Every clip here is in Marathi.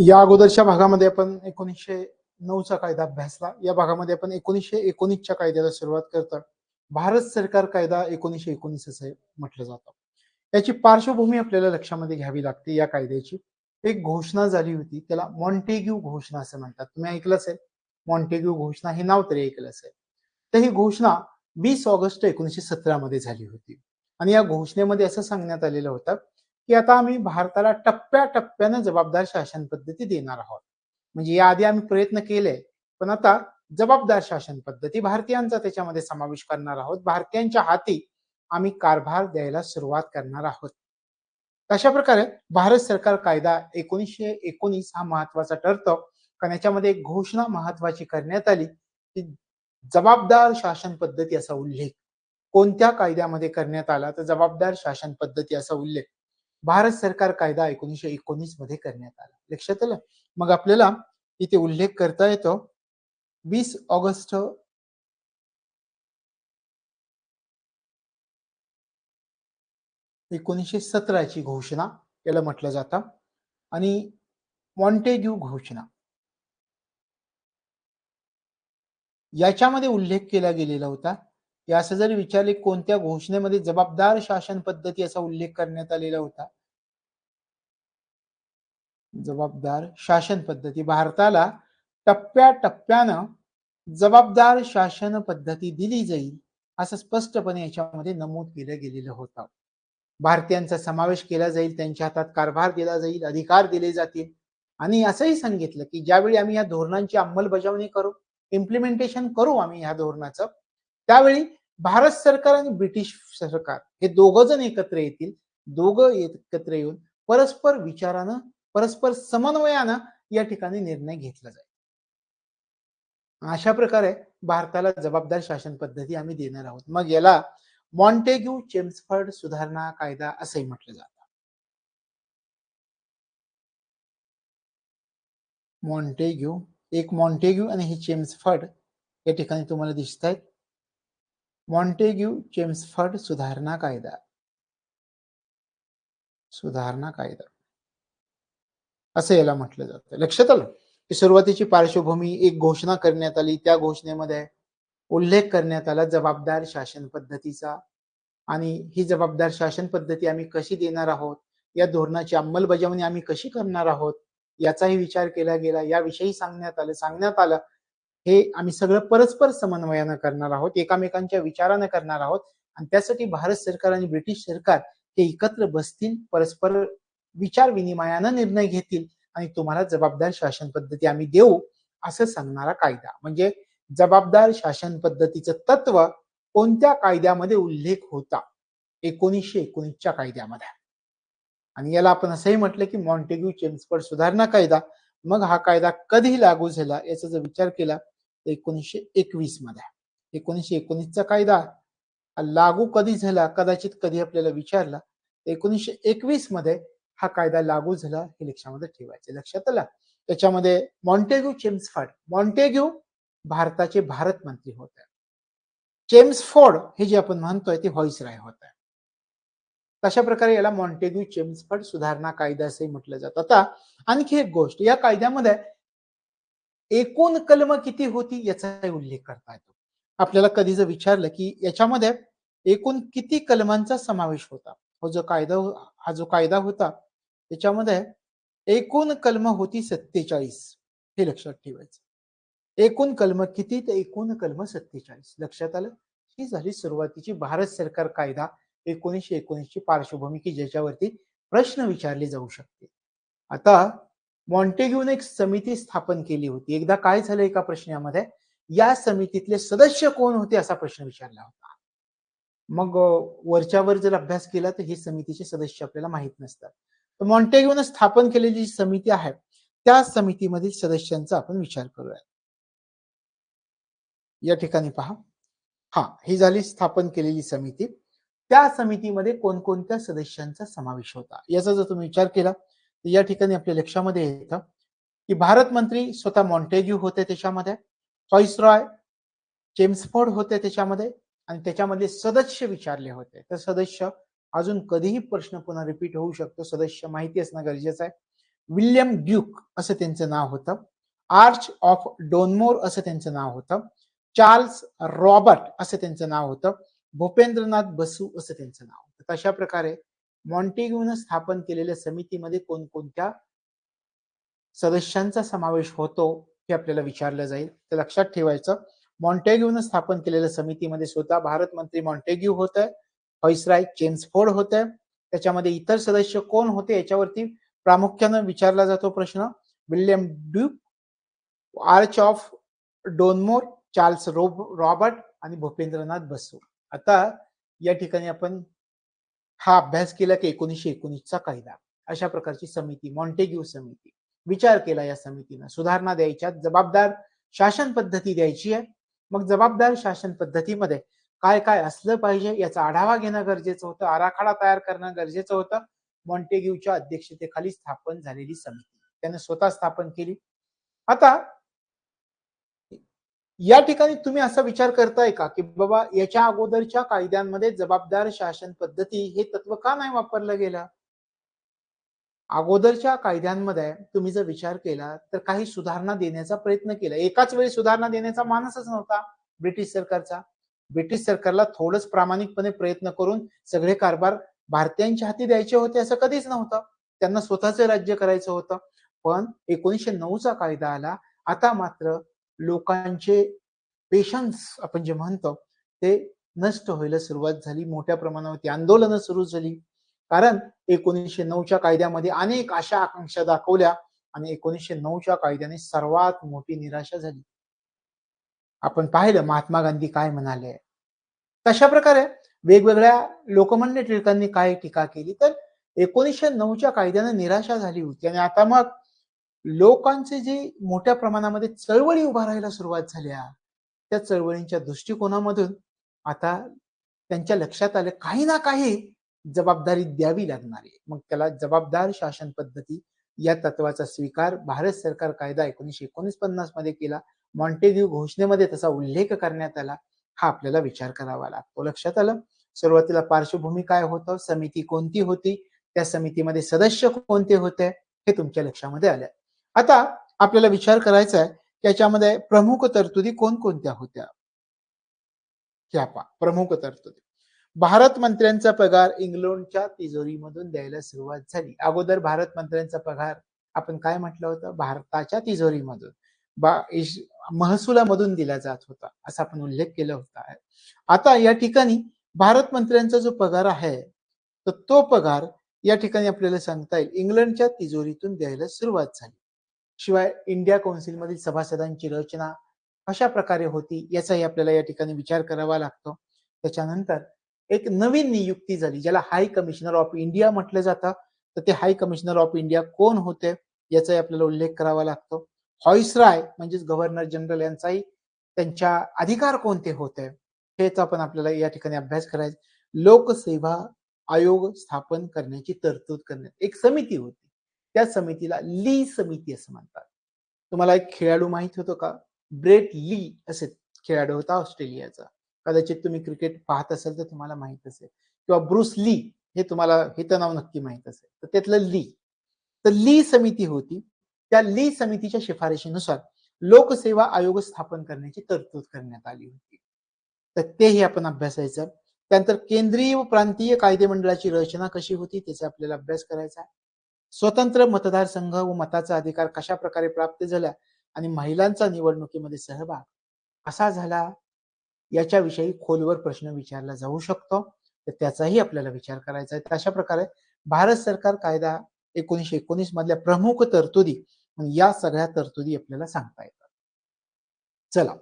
या अगोदरच्या भागामध्ये आपण 1909चा कायदा अभ्यासला. या भागामध्ये आपण 1919च्या कायद्याला सुरुवात करतोय. भारत सरकार कायदा 1919 असे म्हटलं जातं. याची पार्श्वभूमी आपल्याला लक्षामध्ये घ्यावी लागते. या कायद्याची एक घोषणा झाली होती, त्याला मॉन्टेग्यू घोषणा असं म्हणतात. तुम्ही ऐकलं असेल मॉन्टेग्यू घोषणा, हे नाव तरी ऐकलं असेल. तर ही घोषणा 20 ऑगस्ट 1917 मध्ये झाली होती आणि या घोषणेमध्ये असं सांगण्यात आलेलं होतं की आता आम्ही भारताला टप्प्याटप्प्यानं जबाबदार शासन पद्धती देणार आहोत. म्हणजे याआधी आम्ही प्रयत्न केले, पण आता जबाबदार शासन पद्धती भारतीयांचा त्याच्यामध्ये समावेश करणार आहोत. भारतीयांच्या हाती आम्ही कारभार द्यायला सुरुवात करणार आहोत. अशा प्रकारे भारत सरकार कायदा 1919 हा महत्वाचा ठरतो, कारण याच्यामध्ये एक घोषणा महत्वाची करण्यात आली की जबाबदार शासन पद्धती असा उल्लेख कोणत्या कायद्यामध्ये करण्यात आला, तर जबाबदार शासन पद्धती असा उल्लेख भारत सरकार कायदा 1919 मध्ये करण्यात आला. लक्षात आलं. मग आपल्याला इथे उल्लेख करता येतो 20 ऑगस्ट 1917 ची घोषणा याला म्हटलं जातं आणि मॉन्टेग्यू घोषणा याच्यामध्ये उल्लेख केला गेलेला होता की असं जर विचारले कोणत्या घोषणेमध्ये जबाबदार शासन पद्धती असा उल्लेख करण्यात आलेला होता. जबाबदार शासन पद्धती, भारताला टप्प्याटप्प्यानं जबाबदार शासन पद्धती दिली जाईल असं स्पष्टपणे याच्यामध्ये नमूद केलं गेलेलं होतं. भारतीयांचा समावेश केला जाईल, त्यांच्या हातात कारभार दिला जाईल, अधिकार दिले जातील आणि असंही सांगितलं की ज्यावेळी आम्ही या धोरणांची अंमलबजावणी करू, इम्प्लिमेंटेशन करू आम्ही या धोरणाचं, त्यावेळी भारत सरकार आणि ब्रिटिश सरकार हे दोघं जण एकत्र येतील. दोघं एकत्र येऊन परस्पर विचारानं, परस्पर समन्वयानं या ठिकाणी निर्णय घेतला जाईल. अशा प्रकारे भारताला जबाबदार शासन पद्धती आम्ही देणार आहोत. मग याला मॉन्टेग्यू चेम्सफर्ड सुधारणा कायदा असंही म्हटलं जातं. मॉन्टेग्यू, एक मॉन्टेग्यू आणि हे चेम्सफर्ड या ठिकाणी तुम्हाला दिसत आहेत. मॉन्टेग्यू चेम्सफर्ड सुधारणा कायदा, सुधारणा कायदा असं याला म्हटलं जातं. लक्षात आलं की सुरुवातीची पार्श्वभूमी, एक घोषणा करण्यात आली, त्या घोषणेमध्ये उल्लेख करण्यात आला जबाबदार शासन पद्धतीचा आणि ही जबाबदार शासन पद्धती आम्ही कशी देणार आहोत, या धोरणाची अंमलबजावणी आम्ही कशी करणार आहोत याचाही विचार केला गेला. याविषयी सांगण्यात आलं हे आम्ही सगळं परस्पर समन्वयानं करणार आहोत, एकामेकांच्या विचारानं करणार आहोत आणि त्यासाठी भारत सरकार आणि ब्रिटिश सरकार हे एकत्र बसतील, परस्पर विचार विनिमयानं निर्णय घेतील आणि तुम्हाला जबाबदार शासन पद्धती आम्ही देऊ असं सांगणारा कायदा. म्हणजे जबाबदार शासन पद्धतीचं तत्व कोणत्या कायद्यामध्ये उल्लेख होता? 1919च्या कायद्यामध्ये. आणि याला आपण असंही म्हटलं की मॉन्टेग्यू चेम्सफर्ड सुधारणा कायदा. मग हा कायदा कधी लागू झाला याचा जर विचार केला तर 1921 मध्ये. 1919चा कायदा लागू कधी झाला, कदाचित कधी आपल्याला विचारला, 1921 मध्ये हा कायदा लागू झाला हे लक्षामध्ये ठेवायचे. लक्षात आलं. त्याच्यामध्ये मॉन्टेग्यू चेम्सफर्ड, मॉन्टेग्यू भारताचे भारत मंत्री होते, चेम्सफोर्ड हे जे आपण म्हणतोय ते व्हाईसरॉय होते. तशा प्रकारे याला मॉन्टेग्यू चेम्सफर्ड सुधारणा कायदा असंही म्हटलं जातं. आता आणखी एक गोष्ट, या कायद्यामध्ये एकूण कलम किती होती याचा उल्लेख करता येतो. आपल्याला कधी जर विचारलं की याच्यामध्ये एकूण किती कलमांचा समावेश होता, हा जो कायदा होता त्याच्यामध्ये एकूण कलम होती 47. हे लक्षात ठेवायचं. एकूण कलम किती, तर एकूण कलम 47. लक्षात आलं. ही झाली सुरुवातीची भारत सरकार कायदा 1919 ची पार्श्वभूमी की ज्याच्यावरती प्रश्न विचारले जाऊ शकते. आता मॉन्टेग्यूने एक समिती स्थापन केली होती. एकदा काय झालं एका प्रश्नामध्ये, या समितीतले सदस्य कोण होते असा प्रश्न विचारला होता. मग वरच्यावर जर अभ्यास केला तर हे समितीचे सदस्य आपल्याला माहित नसतात. तर मॉन्टेग्यूने स्थापन केलेली समिती आहे त्या समितीमधील सदस्यांचा आपण विचार करूया. या ठिकाणी पहा, हा ही झाली स्थापन केलेली समिती. त्या समितीमध्ये कोणकोणत्या सदस्यांचा समावेश होता याचा जर तुम्ही विचार केला तर या ठिकाणी आपल्या लक्षामध्ये येतं की भारत मंत्री स्वतः मॉन्टेग्यू होते त्याच्यामध्ये, व्हाईसरॉय चेम्सफोर्ड होते त्याच्यामध्ये आणि त्याच्यामधले सदस्य विचारले होते. तर सदस्य अजून कधीही प्रश्न पुन्हा रिपीट होऊ शकतो, सदस्य माहिती असणं गरजेचं आहे. विल्यम ड्यूक असं त्यांचं नाव होतं. आर्च ऑफ डोनमोर असं त्यांचं नाव होतं. चार्ल्स रॉबर्ट असं त्यांचं नाव होतं. भूपेंद्रनाथ बसू असं त्यांचं नाव होतं. तशा प्रकारे मॉन्टेग्यूने स्थापन केलेल्या समितीमध्ये कोणकोणत्या सदस्यांचा समावेश होतो हे आपल्याला विचारलं जाईल. तर लक्षात ठेवायचं, मॉन्टेग्यूने स्थापन केलेल्या समितीमध्ये स्वतः भारत मंत्री मॉन्टेग्यू होते, व्हाईसराय चेम्सफोर्ड होते. त्याच्यामध्ये इतर सदस्य कोण होते याच्यावरती प्रामुख्याने विचारला जातो प्रश्न. William Duke, earl of Donoughmore, Charles Robert आणि भूपेंद्रनाथ बसू. आता या ठिकाणी आपण हा अभ्यास केला की 1919चा कायदा, अशा प्रकारची समिती, मॉन्टेग्यू समिती. विचार केला या समितीनं, सुधारणा द्यायच्या, जबाबदार शासन पद्धती द्यायची आहे. मग जबाबदार शासन पद्धतीमध्ये काय काय असलं पाहिजे याचा आढावा घेणं गरजेचं होतं, आराखडा तयार करणं गरजेचं होतं. मॉन्टेग्यूच्या अध्यक्षतेखाली स्थापन झालेली समिती त्याने स्वतः स्थापन केली. आता या ठिकाणी तुम्ही असा विचार करताय का की बाबा याच्या अगोदरच्या कायद्यांमध्ये जबाबदार शासन पद्धती हे तत्व का नाही वापरलं गेलं? अगोदरच्या कायद्यांमध्ये तुम्ही जर विचार केला तर काही सुधारणा देण्याचा प्रयत्न केला. एकाच वेळी सुधारणा देण्याचा मानसच नव्हता ब्रिटिश सरकारचा. ब्रिटिश सरकारला थोडंच प्रामाणिकपणे प्रयत्न करून सगळे कारभार भारतीयांच्या हाती द्यायचे होते असं कधीच नव्हतं. त्यांना स्वतःचं राज्य करायचं होतं. पण 1909चा कायदा आला. आता मात्र लोकांचे पेशन्स आपण जे म्हणतो ते नष्ट व्हायला सुरुवात झाली. मोठ्या प्रमाणावरती आंदोलनं सुरू झाली. कारण 1909च्या कायद्यामध्ये अनेक आशा आकांक्षा दाखवल्या आणि 1909च्या कायद्याने सर्वात मोठी निराशा झाली. आपण पाहिलं महात्मा गांधी काय म्हणाले. तशा प्रकारे वेगवेगळ्या लोकमान्य टिळकांनी काय टीका केली. तर 1909च्या कायद्याने निराशा झाली होती आणि आता मग लोकांचे जे मोठ्या प्रमाणामध्ये चळवळी उभा राहायला सुरुवात झाल्या, त्या चळवळींच्या दृष्टिकोनामधून आता त्यांच्या लक्षात आलं काही ना काही जबाबदारी द्यावी लागणार आहे. मग त्याला जबाबदार शासन पद्धती या तत्वाचा स्वीकार भारत सरकार कायदा 1949 मध्ये केला. मॉन्टेग्यू घोषणेमध्ये तसा उल्लेख करण्यात आला. हा आपल्याला विचार करावा लागतो. लक्षात आलं? सुरुवातीला पार्श्वभूमी काय होतं, समिती कोणती होती, त्या समितीमध्ये सदस्य कोणते होते, हे तुमच्या लक्षामध्ये आलं. आता आपल्याला विचार करायचा आहे त्याच्यामध्ये प्रमुख तरतुदी कोणकोणत्या होत्या. ह्या पहा प्रमुख तरतुदी. भारत मंत्र्यांचा पगार इंग्लंडच्या तिजोरीमधून द्यायला सुरुवात झाली. अगोदर भारत मंत्र्यांचा पगार आपण काय म्हटलं होतं, भारताच्या तिजोरीमधून महसुलामधून दिला जात होता असा आपण उल्लेख केला होता. आता या ठिकाणी भारत मंत्र्यांचा जो पगार आहे तर तो पगार या ठिकाणी आपल्याला सांगता येईल इंग्लंडच्या तिजोरीतून द्यायला सुरुवात झाली. शिवाय इंडिया कौन्सिल मधील सभासदांची रचना अशा प्रकारे होती याचाही आपल्याला या ठिकाणी विचार करावा लागतो. त्याच्यानंतर एक नवीन नियुक्ती झाली ज्याला हाय कमिशनर ऑफ इंडिया म्हटलं जातं. तर ते हाय कमिशनर ऑफ इंडिया कोण होते याचाही आपल्याला उल्लेख करावा लागतो. व्हाईसराय म्हणजेच गव्हर्नर जनरल यांचाही त्यांच्या अधिकार कोणते होते हेच आपण आपल्याला या ठिकाणी अभ्यास करायचा. लोकसेवा आयोग स्थापन करण्याची तरतूद करण्यात एक समिती होती. त्या समितीला ली समिती असं म्हणतात. तुम्हाला एक खेळाडू माहित होतो का? ब्रेट ली असे खेळाडू होता ऑस्ट्रेलियाचा. कदाचित तुम्ही क्रिकेट पाहत असाल तर तुम्हाला माहित असेल. किंवा ब्रुस ली हे तुम्हाला हे तर नाव नक्की माहित असेल. तर त्यातलं ली. तर ली समिती होती. त्या ली समितीच्या शिफारशीनुसार लोकसेवा आयोग स्थापन करण्याची तरतूद करण्यात आली होती. तर तेही आपण अभ्यासायचं. त्यानंतर केंद्रीय व प्रांतीय कायदेमंडळाची रचना कशी होती त्याचा आपल्याला अभ्यास करायचा. स्वतंत्र मतदारसंघ व मताचा अधिकार कशा प्रकारे प्राप्त झाला आणि महिलांचा निवडणुकीमध्ये सहभाग कसा झाला याच्याविषयी खोलवर प्रश्न विचारला जाऊ शकतो. तर त्याचाही आपल्याला विचार करायचा आहे. अशा प्रकारे भारत सरकार कायदा 1919 मधल्या प्रमुख तरतुदी या सगळ्या तरतुदी आपल्याला सांगता येतात. चला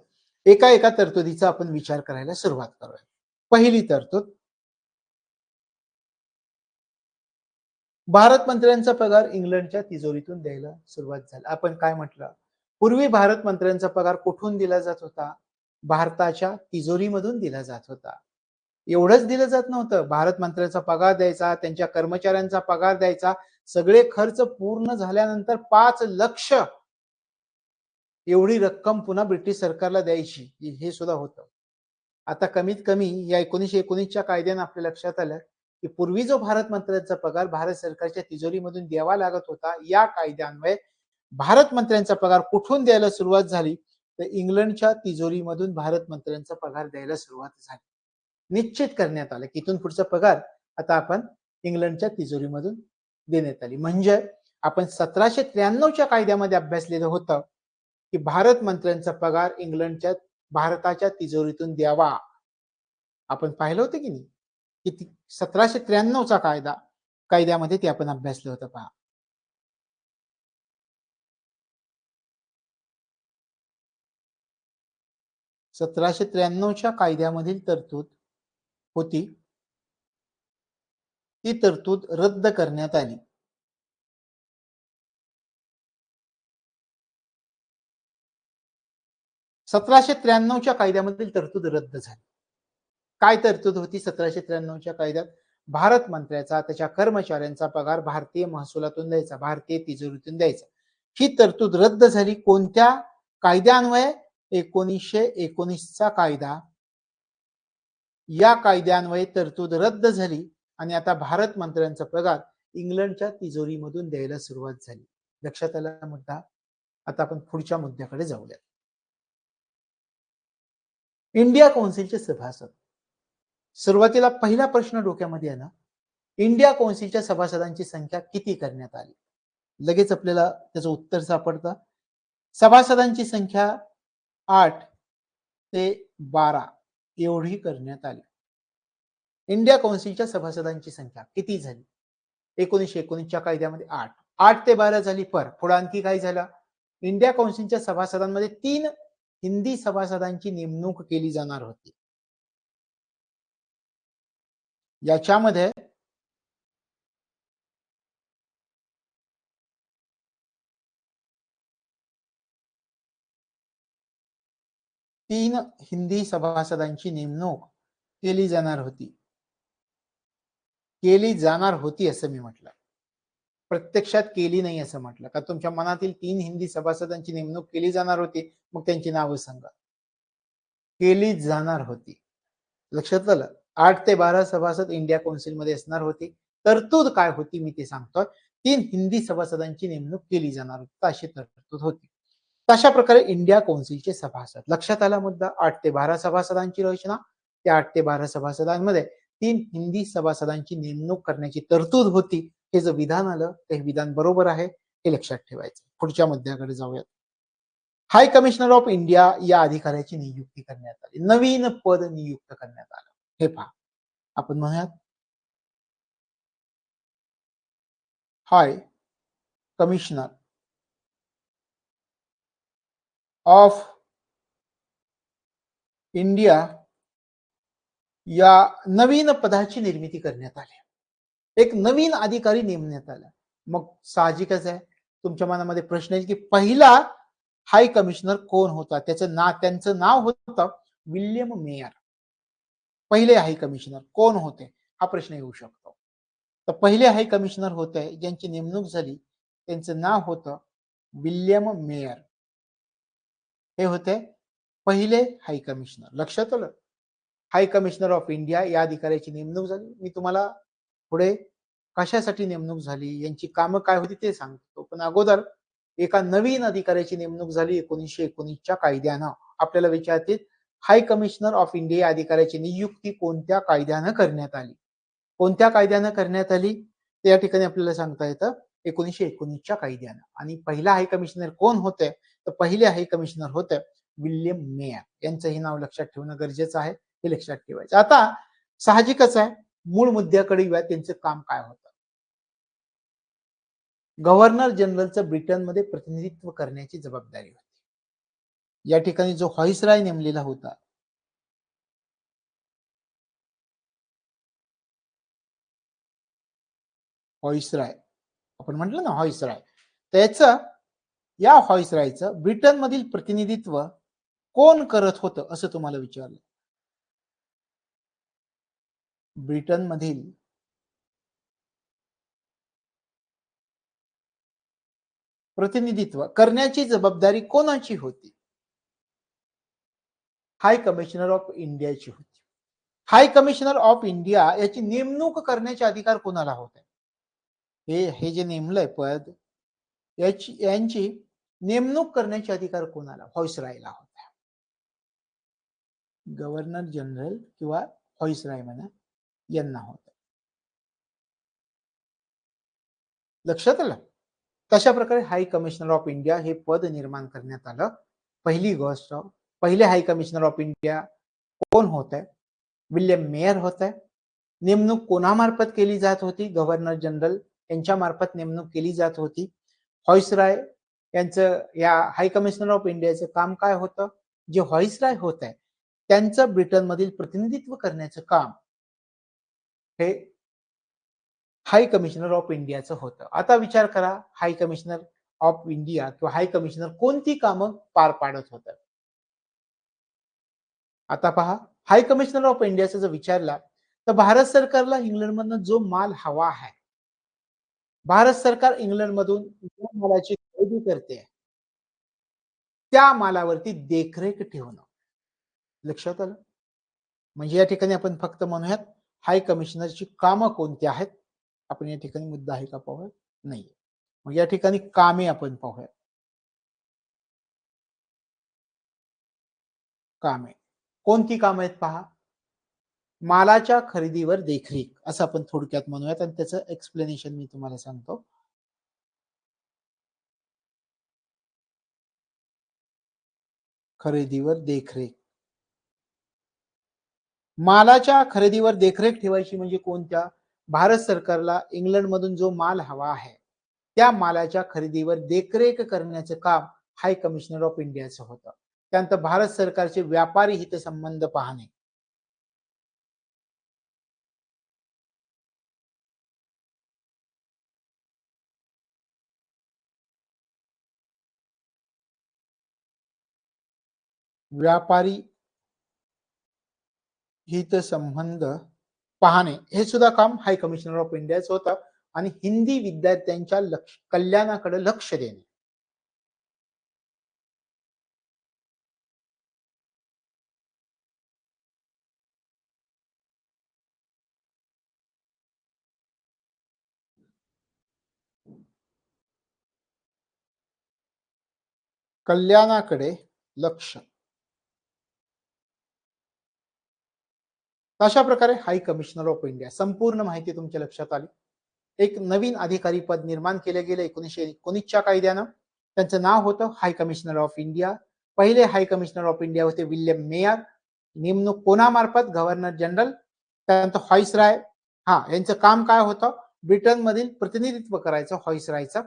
एका एका तरतुदीचा आपण विचार करायला सुरुवात करूया. पहिली तरतूद, भारत मंत्र्यांचा पगार इंग्लंडच्या तिजोरीतून द्यायला सुरुवात झाली. आपण काय म्हटलं, पूर्वी भारत मंत्र्यांचा पगार कुठून दिला जात होता? भारताच्या तिजोरीमधून दिला जात होता. एवढंच दिलं जात नव्हतं. भारत मंत्र्यांचा पगार द्यायचा, त्यांच्या कर्मचाऱ्यांचा पगार द्यायचा, सगळे खर्च पूर्ण झाल्यानंतर 5 लक्ष एवढी रक्कम पुन्हा ब्रिटिश सरकारला द्यायची हे सुद्धा होतं. आता कमीत कमी या 1919च्या कायद्याने आपल्या लक्षात आलं की पूर्वी जो भारत मंत्र्यांचा पगार भारत सरकारच्या तिजोरीमधून द्यावा लागत होता, या कायद्यान्वये भारत मंत्र्यांचा पगार कुठून द्यायला सुरुवात झाली, तर इंग्लंडच्या तिजोरीमधून भारत मंत्र्यांचा पगार द्यायला सुरुवात झाली. निश्चित करण्यात आलं की इथून पुढचा पगार आता आपण इंग्लंडच्या तिजोरीमधून देण्यात आली. म्हणजे आपण 1793च्या कायद्यामध्ये अभ्यासलेलं होतं की भारत मंत्र्यांचा पगार इंग्लंडच्या भारताच्या तिजोरीतून द्यावा. आपण पाहिलं होतं की नाही की 1793चा कायद्यामध्ये ते आपण अभ्यासलं होतं. पहा, 1793च्या कायद्यामधील तरतूद होती, ती तरतूद रद्द करण्यात आली. सतराशे त्र्याण्णवच्या कायद्यामधील तरतूद रद्द झाली. काय तरतूद होती 1793च्या कायद्यात? भारत मंत्र्याचा त्याच्या कर्मचाऱ्यांचा पगार भारतीय महसुलातून द्यायचा, भारतीय तिजोरीतून द्यायचा. ही तरतूद रद्द झाली. कोणत्या कायद्यान्वये? 1919चा कायदा. या कायद्यान्वये तरतूद रद्द झाली आणि आता भारत मंत्र्यांचा पगार इंग्लंडच्या तिजोरीमधून द्यायला सुरुवात झाली. लक्षात आला मुद्दा? आता आपण पुढच्या मुद्द्याकडे जाऊया. इंडिया कौन्सिलचे सभासद. सुरुवातीला पहिला प्रश्न डोक्यामध्ये आहे ना, इंडिया कौन्सिलच्या सभासदांची संख्या किती करण्यात आली? लगेच आपल्याला त्याचं उत्तर सापडतं. सभासदांची संख्या 8 ते 12 एवढी करण्यात आली. इंडिया कौन्सिलच्या सभासदांची संख्या किती झाली? 1919च्या कायद्यामध्ये 8 ते 12 झाली. पुढे आणखी काय झालं? इंडिया कौन्सिलच्या सभासदांमध्ये 3 हिंदी सभासदांची नेमणूक केली जाणार होती. याच्यामध्ये तीन हिंदी सभासदांची नेमणूक केली जाणार होती असं मी म्हटलं. प्रत्यक्षात केली नाही असं म्हटलं. का तुमच्या मनातील 3 हिंदी सभासदांची नेमणूक केली जाणार होती, मग त्यांची नावं सांगा. केली जाणार होती. लक्षात आलं? 8 ते 12 सभासद इंडिया कौन्सिलमध्ये असणार होते. तरतूद काय होती मी ते सांगतोय. 3 हिंदी सभासदांची नेमणूक केली जाणार होती, अशी तरतूद होती. तशा प्रकारे इंडिया कौन्सिलचे सभासद. लक्षात आला मुद्दा? 8 ते 12 सभासदांची रचना. त्या 8 ते 12 सभासदांमध्ये 3 हिंदी सभासदांची नेमणूक करण्याची तरतूद होती. हे जे विधान आलं ते विधान बरोबर आहे, हे लक्षात ठेवायचं. पुढच्या मुद्द्याकडे जाऊयात. हाय कमिशनर ऑफ इंडिया या अधिकाऱ्याची नियुक्ती करण्यात आली. नवीन पद नियुक्त करण्यात आलं. हे पहा, आपण म्हणूयात हाय कमिशनर ऑफ इंडिया या नवीन पदाची निर्मिती करण्यात आली. एक नवीन अधिकारी नेमण्यात आला. मग साहजिकच आहे तुमच्या मनामध्ये प्रश्न येईल की पहिला हाय कमिशनर कोण होता? त्यांचं नाव होतं विल्यम मेयर. पहिले हाय कमिशनर कोण होते हा प्रश्न येऊ शकतो. तर पहिले हाय कमिशनर होते ज्यांची नेमणूक झाली, त्यांचं नाव होतं विल्यम मेयर. हे होते पहिले हाय कमिशनर. लक्षात आलं? हाय कमिशनर ऑफ इंडिया या अधिकाऱ्याची नेमणूक झाली. मी तुम्हाला पुढे कशासाठी नेमणूक झाली, यांची कामं काय होती ते सांगतो. पण अगोदर एका नवीन अधिकाऱ्याची नेमणूक झाली 1919च्या कायद्यानं. आपल्याला विचारतील हाय कमिशनर ऑफ इंडिया अधिकाऱ्याची नियुक्ती कोणत्या कायद्यानं करण्यात आली? कोणत्या कायद्यानं करण्यात आली ते या ठिकाणी आपल्याला सांगता येतं 1919च्या कायद्यानं. आणि पहिला हाय कमिशनर कोण होते? तर पहिले हाय कमिशनर होते विल्यम मेयर. यांचंही नाव लक्षात ठेवणं गरजेचं आहे, हे लक्षात ठेवायचं. आता साहजिकच आहे, मूळ मुद्द्याकडे येऊया. त्यांचं काम काय होतं? गव्हर्नर जनरलचं ब्रिटनमध्ये प्रतिनिधित्व करण्याची जबाबदारी होती. या ठिकाणी जो व्हाईसराय नेमलेला होता, व्हाईसराय आपण म्हटलं ना व्हाईसराय, त्याचं या व्हाईसरायचं ब्रिटनमधील प्रतिनिधित्व कोण करत होतं असं तुम्हाला विचारलं. ब्रिटनमधील प्रतिनिधित्व करण्याची जबाबदारी कोणाची होती? हाय कमिशनर ऑफ इंडियाची होती. हाय कमिशनर ऑफ इंडिया याची नेमणूक करण्याचे अधिकार कोणाला होते? हे जे नेमलंय पद यांची नेमणूक करण्याचे अधिकार कोणाला? व्हाईसरॉयला होते. गव्हर्नर जनरल किंवा व्हाईसरॉय म्हणा यांना होते. लक्षात आलं? तशा प्रकारे हाय कमिशनर ऑफ इंडिया हे पद निर्माण करण्यात आलं. पहिली गोष्ट, पहिले हाय कमिशनर ऑफ इंडिया कोण होते? विल्यम मेयर होते. नेमणूक कोणामार्फत केली जात होती? गव्हर्नर जनरल यांच्या मार्फत नेमणूक केली जात होती. व्हाईसरॉय यांचं या हाय कमिशनर ऑफ इंडियाचं काम काय होतं? जे व्हाईसरॉय होत आहे त्यांचं ब्रिटनमधील प्रतिनिधित्व करण्याचं काम हे हाय कमिशनर ऑफ इंडियाचं होतं. आता विचार करा, हाय कमिशनर ऑफ इंडिया किंवा हाय कमिशनर कोणती कामं पार पाडत होतं? आता पहा, हाय कमिशनर ऑफ इंडियाचा जर विचारला तर भारत सरकारला इंग्लंडमधनं जो माल हवा आहे, भारत सरकार इंग्लंडमधून ज्या मालाची खरेदी करते त्या मालावरती देखरेख ठेवणं. लक्षात आलं? म्हणजे या ठिकाणी आपण फक्त म्हणूयात हाय कमिशनरची कामं कोणती आहेत? आपण या ठिकाणी मुद्दा आहे का पाहूया? नाही. मग या ठिकाणी कामे आपण पाहूया. कामे. कोणती कामं आहेत पहा? मालाच्या खरेदीवर देखरेख असं आपण थोडक्यात म्हणूयात आणि त्याचं एक्सप्लेनेशन मी तुम्हाला सांगतो. खरेदीवर देखरेख. मालाच्या खरेदीवर देखरेख ठेवायची म्हणजे कोणत्या? भारत सरकारला इंग्लंडमधून जो माल हवा आहे त्या मालाच्या खरेदीवर देखरेख करण्याचं काम हाय कमिशनर ऑफ इंडियाचं होतं. त्यानंतर भारत सरकारचे व्यापारी हितसंबंध पाहणे. व्यापारी हितसंबंध पाहणे हे सुद्धा काम हाय कमिशनर ऑफ इंडियाचं होतं आणि हिंदी विद्यार्थ्यांच्या कल्याणाकडे लक्ष देणे. कल्याणाकडे लक्ष. अशा प्रकारे हाय कमिशनर ऑफ इंडिया संपूर्ण माहिती तुमच्या लक्षात आली. एक नवीन अधिकारी पद निर्माण केले गेले 1919च्या कायद्यानं. त्यांचं नाव होतं हाय कमिशनर ऑफ इंडिया. पहिले हाय कमिशनर ऑफ इंडिया होते विल्यम मेयर. नेमणूक कोणामार्फत? Governor general. त्यानंतर व्हाईसराय यांचं काम काय होतं? ब्रिटनमधील प्रतिनिधित्व करायचं व्हाईसरायचं.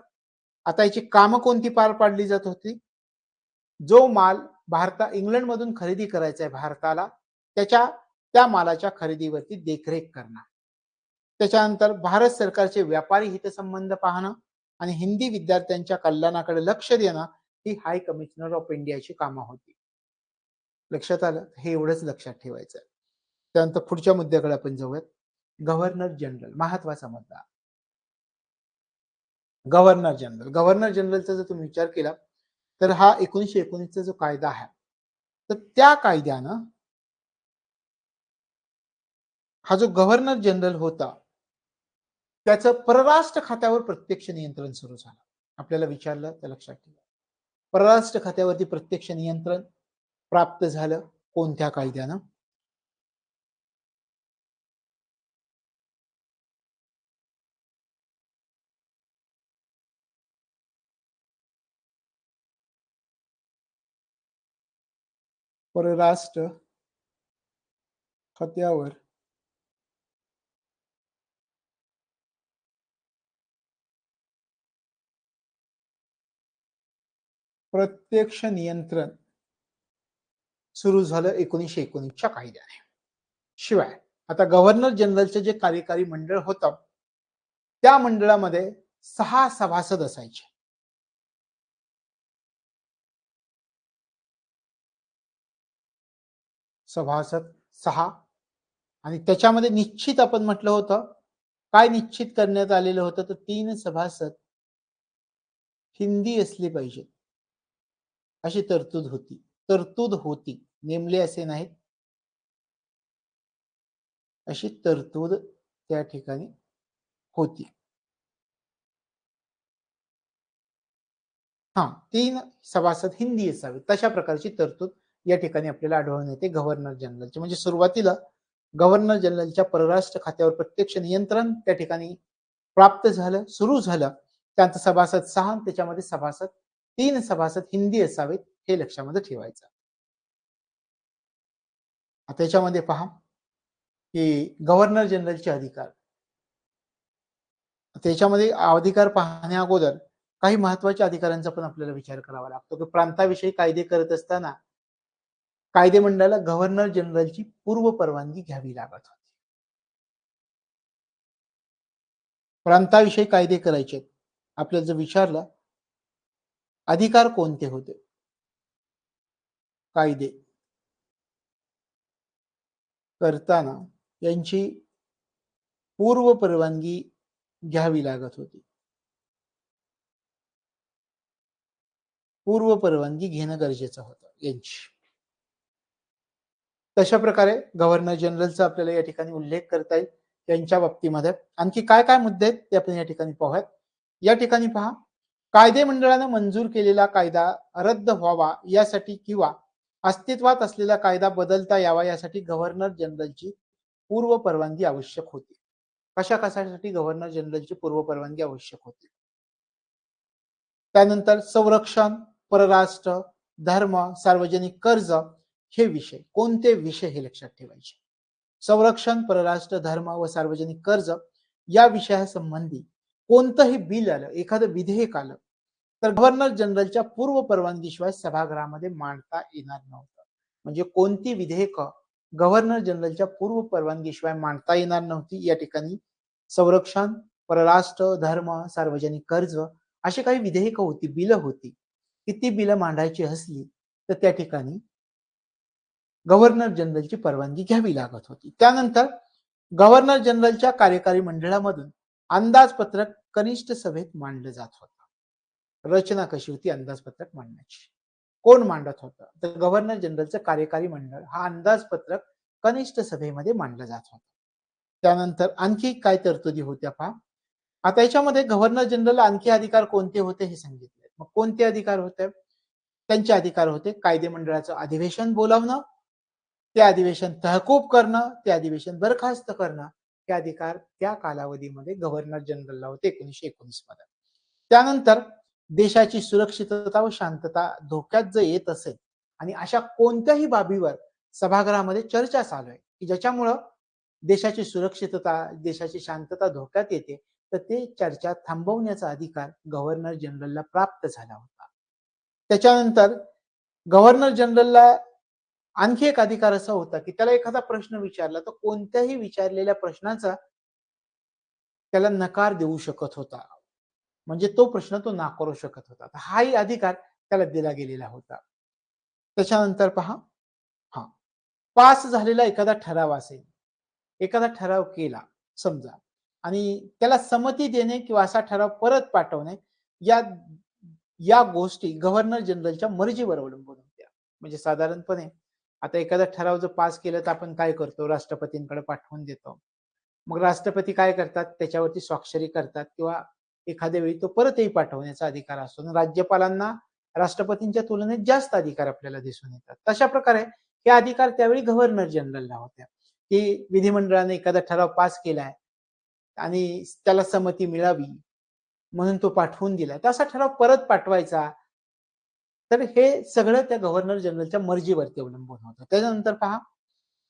आता याची कामं कोणती पार पाडली जात होती? जो माल इंग्लंडमधून खरेदी करायचा आहे भारताला त्या मालाच्या खरेदीवरती देखरेख करणार. त्याच्यानंतर भारत सरकारचे व्यापारी हितसंबंध पाहणं आणि हिंदी विद्यार्थ्यांच्या कल्याणाकडे लक्ष देणं ही हाय कमिशनर ऑफ इंडियाची कामं होती. लक्षात आलं? हे एवढंच लक्षात ठेवायचं आहे. त्यानंतर पुढच्या मुद्द्याकडे आपण जाऊयात. गव्हर्नर जनरल, महत्वाचा मुद्दा. गव्हर्नर जनरलचा जर तुम्ही विचार केला तर हा 1919चा जो कायदा आहे तर त्या कायद्यानं हा जो गव्हर्नर जनरल होता त्याचं परराष्ट्र खात्यावर प्रत्यक्ष नियंत्रण सुरू झालं. आपल्याला विचारलं तर लक्षात ठेवा. परराष्ट्र खात्यावरती प्रत्यक्ष नियंत्रण प्राप्त झालं कोणत्या कायद्यानं? परराष्ट्र खात्यावर प्रत्यक्ष नियंत्रण सुरू झालं 1919च्या कायद्याने. शिवाय आता गव्हर्नर जनरलचे जे कार्यकारी मंडळ होतं त्या मंडळामध्ये 6 सभासद असायचे. सभासद 6 आणि त्याच्यामध्ये निश्चित आपण म्हटलं होतं काय निश्चित करण्यात आलेलं होतं तर 3 सभासद हिंदी असले पाहिजे अशी तरतूद होती. नेमले असे नाहीत. अशी तरतूद त्या ठिकाणी होती. हां, 3 सभासद हिंदी असावेत. तशा प्रकारची तरतूद या ठिकाणी आपल्याला आढळून येते गव्हर्नर जनरलची. म्हणजे सुरुवातीला गव्हर्नर जनरलच्या परराष्ट्र खात्यावर प्रत्यक्ष नियंत्रण त्या ठिकाणी प्राप्त झालं, सुरू झालं. त्यात सभासद 6 त्याच्यामध्ये सभासद 3 सभासद हिंदी असावेत, हे लक्षामध्ये ठेवायचं. आता याच्यामध्ये पहा, की गव्हर्नर जनरलचे अधिकार. त्याच्यामध्ये अधिकार पाहण्या अगोदर काही महत्वाच्या अधिकारांचा पण आपल्याला विचार करावा लागतो, की प्रांताविषयी कायदे करत असताना कायदेमंडळाला गव्हर्नर जनरलची पूर्व परवानगी घ्यावी लागत होती. प्रांताविषयी कायदे करायचे आपल्याला जर विचारलं, अधिकार कोणते होते? कायदे करताना यांची पूर्व परवानगी घ्यावी लागत होती. पूर्व परवानगी घेणं गरजेचं होतं यांची. तशा प्रकारे गव्हर्नर जनरलचा आपल्याला या ठिकाणी उल्लेख करता येईल त्यांच्या बाबतीमध्ये. आणखी काय काय मुद्दे आहेत ते आपण या ठिकाणी पाहूयात. या ठिकाणी पहा, कायदे मंडळाने मंजूर केलेला कायदा रद्द व्हावा यासाठी किंवा अस्तित्वात असलेला कायदा बदलता यावा यासाठी गव्हर्नर जनरलची पूर्व परवानगी आवश्यक होती. कशा कशासाठी गव्हर्नर जनरलची पूर्व परवानगी आवश्यक होती? त्यानंतर संरक्षण, परराष्ट्र, धर्म, सार्वजनिक कर्ज हे विषय. कोणते विषय हे लक्षात ठेवायचे. संरक्षण, परराष्ट्र, धर्म व सार्वजनिक कर्ज या विषयासंबंधी कोणतंही बिल आलं, एखादं विधेयक आलं, तर गव्हर्नर जनरलच्या पूर्व परवानगीशिवाय सभागृहामध्ये मांडता येणार नव्हतं. म्हणजे कोणती विधेयक गव्हर्नर जनरलच्या पूर्व परवानगीशिवाय मांडता येणार नव्हती. या ठिकाणी संरक्षण, परराष्ट्र, धर्म, सार्वजनिक कर्ज अशी काही विधेयकं होती, बिलं होती, की ती बिलं मांडायची असली तर त्या ठिकाणी गव्हर्नर जनरलची परवानगी घ्यावी लागत होती. त्यानंतर गव्हर्नर जनरलच्या कार्यकारी मंडळामधून अंदाजपत्रक कनिष्ठ सभेत मांडलं जात होतं. रचना कशी होती अंदाजपत्रक मांडण्याची? कोण मांडत होतं? तर गव्हर्नर जनरलचं कार्यकारी मंडळ हा अंदाजपत्रक कनिष्ठ सभेमध्ये मांडलं जात होतं. त्यानंतर आणखी काय तरतुदी होत्या पहा. आता याच्यामध्ये गव्हर्नर जनरल आणखी अधिकार कोणते होते हे सांगितले. मग कोणते अधिकार होते? त्यांचे अधिकार होते कायदे मंडळाचं अधिवेशन बोलावणं, ते अधिवेशन तहकूब करणं, ते अधिवेशन बरखास्त करणं, हे अधिकार त्या कालावधीमध्ये गव्हर्नर जनरलला होते 1919 मध्ये. त्यानंतर देशाची सुरक्षितता व शांतता धोक्यात जर येत असेल आणि अशा कोणत्याही बाबीवर सभागृहामध्ये चर्चा चालू आहे की ज्याच्यामुळं देशाची सुरक्षितता, देशाची शांतता धोक्यात येते, तर ते चर्चा थांबवण्याचा अधिकार गव्हर्नर जनरलला प्राप्त झाला होता. त्याच्यानंतर गव्हर्नर जनरलला आणखी एक अधिकार असा होता की त्याला एखादा प्रश्न विचारला तर कोणत्याही विचारलेल्या प्रश्नाचा त्याला नकार देऊ शकत होता. म्हणजे तो प्रश्न तो नाकारू शकत होता. हाही अधिकार त्याला दिला गेलेला होता. त्याच्यानंतर पहा, हा पास झालेला एखादा ठराव असेल, एखादा ठराव केला समजा आणि त्याला संमती देणे किंवा असा ठराव परत पाठवणे या या गोष्टी गव्हर्नर जनरलच्या मर्जीवर अवलंबून होत्या. म्हणजे साधारणपणे आता एखादा ठराव जर पास केला तर आपण काय करतो? राष्ट्रपतींकडे पाठवून देतो. मग राष्ट्रपती काय करतात? त्याच्यावरती स्वाक्षरी करतात किंवा एखाद्या वेळी तो परतही पाठवण्याचा अधिकार असतो. आणि राज्यपालांना राष्ट्रपतींच्या तुलनेत जास्त अधिकार आपल्याला दिसून येतात. तशा प्रकारे हे अधिकार त्यावेळी गव्हर्नर जनरलला होत्या, की विधिमंडळाने एखादा ठराव पास केलाय आणि त्याला संमती मिळावी म्हणून तो पाठवून दिला. तर असा ठराव परत पाठवायचा. तर हे सगळं त्या गव्हर्नर जनरलच्या मर्जीवरती अवलंबून होतं. त्याच्यानंतर पहा,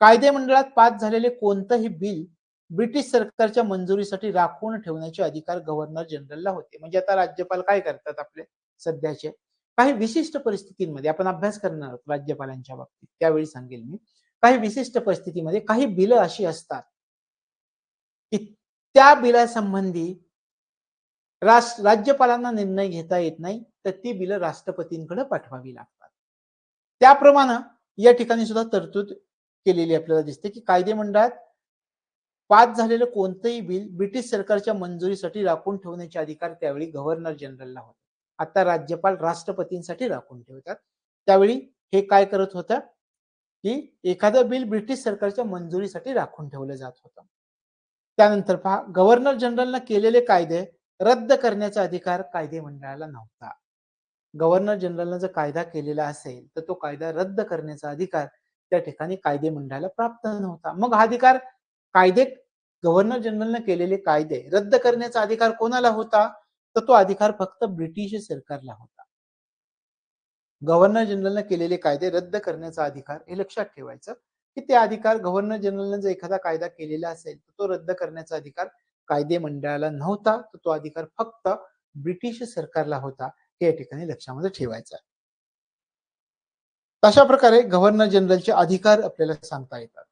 कायदे मंडळात पास झालेले कोणतंही बिल ब्रिटिश सरकारच्या मंजुरीसाठी राखून ठेवण्याचे अधिकार गव्हर्नर जनरलला होते. म्हणजे आता राज्यपाल काय करतात आपले सध्याचे, काही विशिष्ट परिस्थितींमध्ये आपण अभ्यास करणार आहोत राज्यपालांच्या बाबतीत, त्यावेळी सांगेल मी. काही विशिष्ट परिस्थितीमध्ये काही बिलं अशी असतात की त्या बिलासंबंधी राज्यपालांना निर्णय घेता येत नाही, तर ती बिलं राष्ट्रपतींकडे पाठवावी लागतात. त्याप्रमाणे या ठिकाणी सुद्धा तरतूद केलेली आपल्याला दिसते की कायदे मंडळात पास झालेलं कोणतंही बिल ब्रिटिश सरकारच्या मंजुरीसाठी राखून ठेवण्याचे अधिकार त्यावेळी गव्हर्नर जनरलला होते. आता राज्यपाल राष्ट्रपतींसाठी राखून ठेवतात. त्यावेळी हे काय करत होतं? की एखादं बिल ब्रिटिश सरकारच्या मंजुरीसाठी राखून ठेवलं जात होतं. त्यानंतर पहा, गव्हर्नर जनरलने केलेले कायदे रद्द करण्याचा अधिकार कायदे मंडळाला नव्हता. गव्हर्नर जनरलने जर कायदा केलेला असेल तर तो कायदा रद्द करण्याचा अधिकार त्या ठिकाणी कायदे मंडळाला प्राप्त नव्हता. मग हा अधिकार कायदे गव्हर्नर जनरलने केलेले कायदे रद्द करण्याचा अधिकार कोणाला होता? तर तो अधिकार फक्त ब्रिटिश सरकारला होता. गव्हर्नर जनरलने केलेले कायदे रद्द करण्याचा अधिकार हे लक्षात ठेवायचं की ते अधिकार गव्हर्नर जनरलने जर एखादा कायदा केलेला असेल तर तो रद्द करण्याचा अधिकार कायदे मंडळाला नव्हता, तर तो अधिकार फक्त ब्रिटिश सरकारला होता. हे या ठिकाणी लक्षामध्ये ठेवायचं आहे. तशा प्रकारे गव्हर्नर जनरलचे अधिकार आपल्याला सांगता येतात.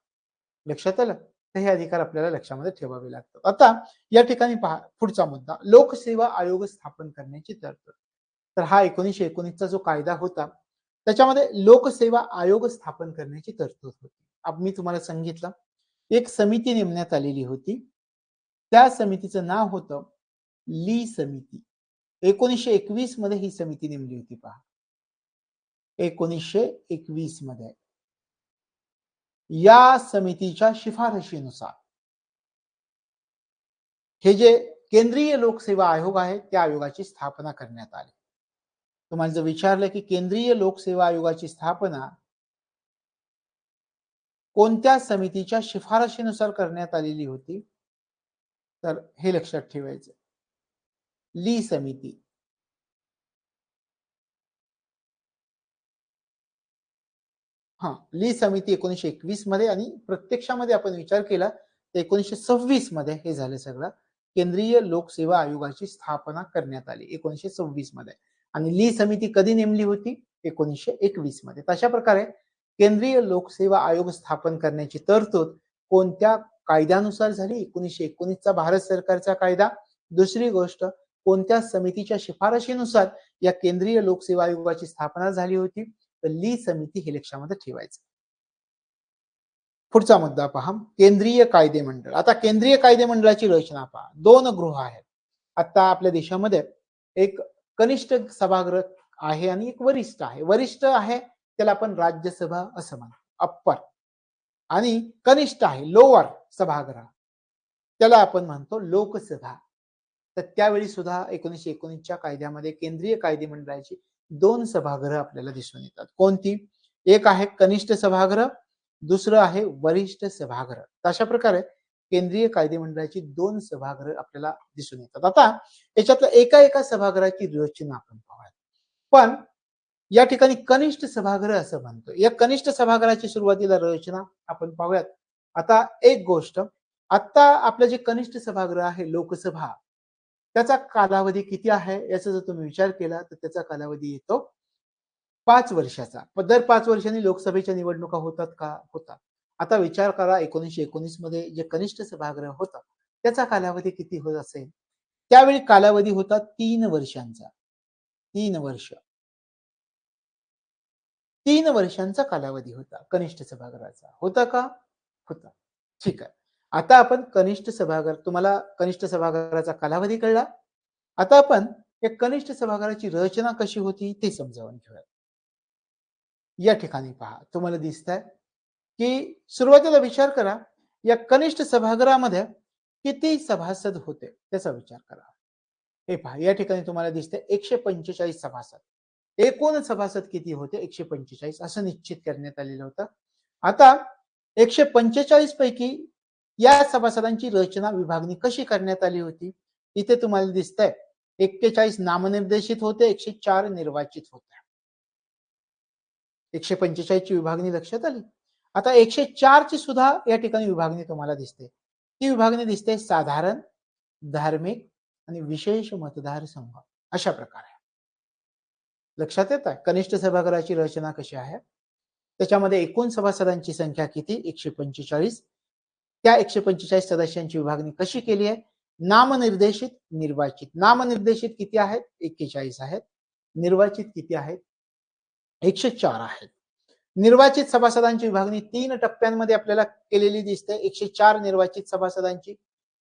लक्षात आलं? तर हे अधिकार आपल्याला लक्षामध्ये ठेवावे लागतात. आता या ठिकाणी पहा, पुढचा मुद्दा, लोकसेवा आयोग स्थापन करण्याची तरतूद. तर हा 1919 चा जो कायदा होता त्याच्यामध्ये लोकसेवा आयोग स्थापन करण्याची तरतूद होती. अब मी तुम्हाला सांगितलं, एक समिती नेमण्यात आलेली होती. त्या समितीचं नाव होतं ली समिती. 1921 मध्ये ही समिती नेमली होती पहा. 1921 मध्ये या समितीच्या शिफारशीनुसार हे जे केंद्रीय लोकसेवा आयोग आहे त्या आयोगाची स्थापना करण्यात आली. तुम्हाला जर विचारलं की केंद्रीय लोकसेवा आयोगाची स्थापना कोणत्या समितीच्या शिफारशीनुसार करण्यात आलेली होती, तर हे लक्षात ठेवायचं, ली समिती. ली समिती 1921 मध्ये, आणि प्रत्यक्षामध्ये आपण विचार केला तर 1926 मध्ये हे झालं सगळं. केंद्रीय लोकसेवा आयोगाची स्थापना करण्यात आली 1926 मध्ये, आणि ली समिती कधी नेमली होती? 1921 मध्ये. तशा प्रकारे केंद्रीय लोकसेवा आयोग स्थापन करण्याची तरतूद कोणत्या कायद्यानुसार झाली? 1919 चा भारत सरकारचा कायदा. दुसरी गोष्ट, कोणत्या समितीच्या शिफारशीनुसार या केंद्रीय लोकसेवा आयोगाची स्थापना झाली होती? तर ली समिती हे लक्षामध्ये ठेवायचं. पुढचा मुद्दा पहा, केंद्रीय कायदे मंडळ. आता केंद्रीय कायदे मंडळाची रचना पहा. 2 गृह आहेत. आता आपल्या देशामध्ये एक कनिष्ठ सभागृह आहे आणि एक वरिष्ठ आहे. वरिष्ठ आहे त्याला आपण राज्यसभा असं म्हणतो, अप्पर, आणि कनिष्ठ आहे लोअर सभागृह त्याला आपण म्हणतो लोकसभा. तर त्यावेळी सुद्धा 1919च्या कायद्यामध्ये केंद्रीय कायदे मंडळाची 2 सभागृह आपल्याला दिसून येतात. कोणती? एक आहे कनिष्ठ सभागृह, दुसरं आहे वरिष्ठ सभागृह. अशा प्रकारे केंद्रीय कायदे मंडळाची 2 सभागृह आपल्याला दिसून येतात. आता याच्यातल्या एका सभागृहाची रचना आपण पाहूया. पण या ठिकाणी कनिष्ठ सभागृह असं म्हणतो. या कनिष्ठ सभागृहाची सुरुवातीला रचना आपण पाहूयात. आता एक गोष्ट, आता आपलं जे कनिष्ठ सभागृह आहे लोकसभा, त्याचा कालावधी किती आहे याचा जर तुम्ही विचार केला तर त्याचा कालावधी येतो 5 वर्षाचा. दर 5 वर्षांनी लोकसभेच्या निवडणुका होतात का? होतात. आता विचार करा, 1919 मध्ये जे कनिष्ठ सभागृह होता त्याचा कालावधी किती होत असेल? त्यावेळी कालावधी होता 3 वर्षांचा. 3 वर्ष. 3 वर्षांचा कालावधी होता कनिष्ठ सभागृहाचा. होता का? होता. ठीक आहे. आता आपण कनिष्ठ सभागृह, तुम्हाला कनिष्ठ सभागृहाचा कालावधी कळला. आता आपण या कनिष्ठ सभागृहाची रचना कशी होती ते समजावून घेऊया. या ठिकाणी पहा, तुम्हाला दिसतंय की सुरुवातीला विचार करा, या कनिष्ठ सभागृहामध्ये किती सभासद होते त्याचा विचार करा. हे पहा, या ठिकाणी तुम्हाला दिसतंय 145 सभासद. एकूण सभासद किती होते? 145 असं निश्चित करण्यात आलेलं होतं. आता 145 पैकी या सभासदांची रचना विभागणी कशी करण्यात आली होती? इथे तुम्हाला दिसतंय 41 नामनिर्देशित होते, 104 निर्वाचित होते. 145 ची विभागणी लक्षात आली. आता 104 ची सुद्धा या ठिकाणी विभागणी तुम्हाला दिसते. ती विभागणी दिसते साधारण, धार्मिक आणि विशेष मतदारसंघ अशा प्रकारे. लक्षात येत आहे कनिष्ठ सभागृहाची रचना कशी आहे? त्याच्यामध्ये एकूण सभासदांची संख्या किती? 145. त्या 145 सदस्यांची विभागणी कशी केली आहे? नामनिर्देशित, निर्वाचित. नामनिर्देशित किती आहेत? 41 आहेत. निर्वाचित किती आहेत? 104 आहेत. निर्वाचित सभासदांची विभागणी 3 टप्प्यांमध्ये आपल्याला केलेली दिसते. 104 निर्वाचित सभासदांची.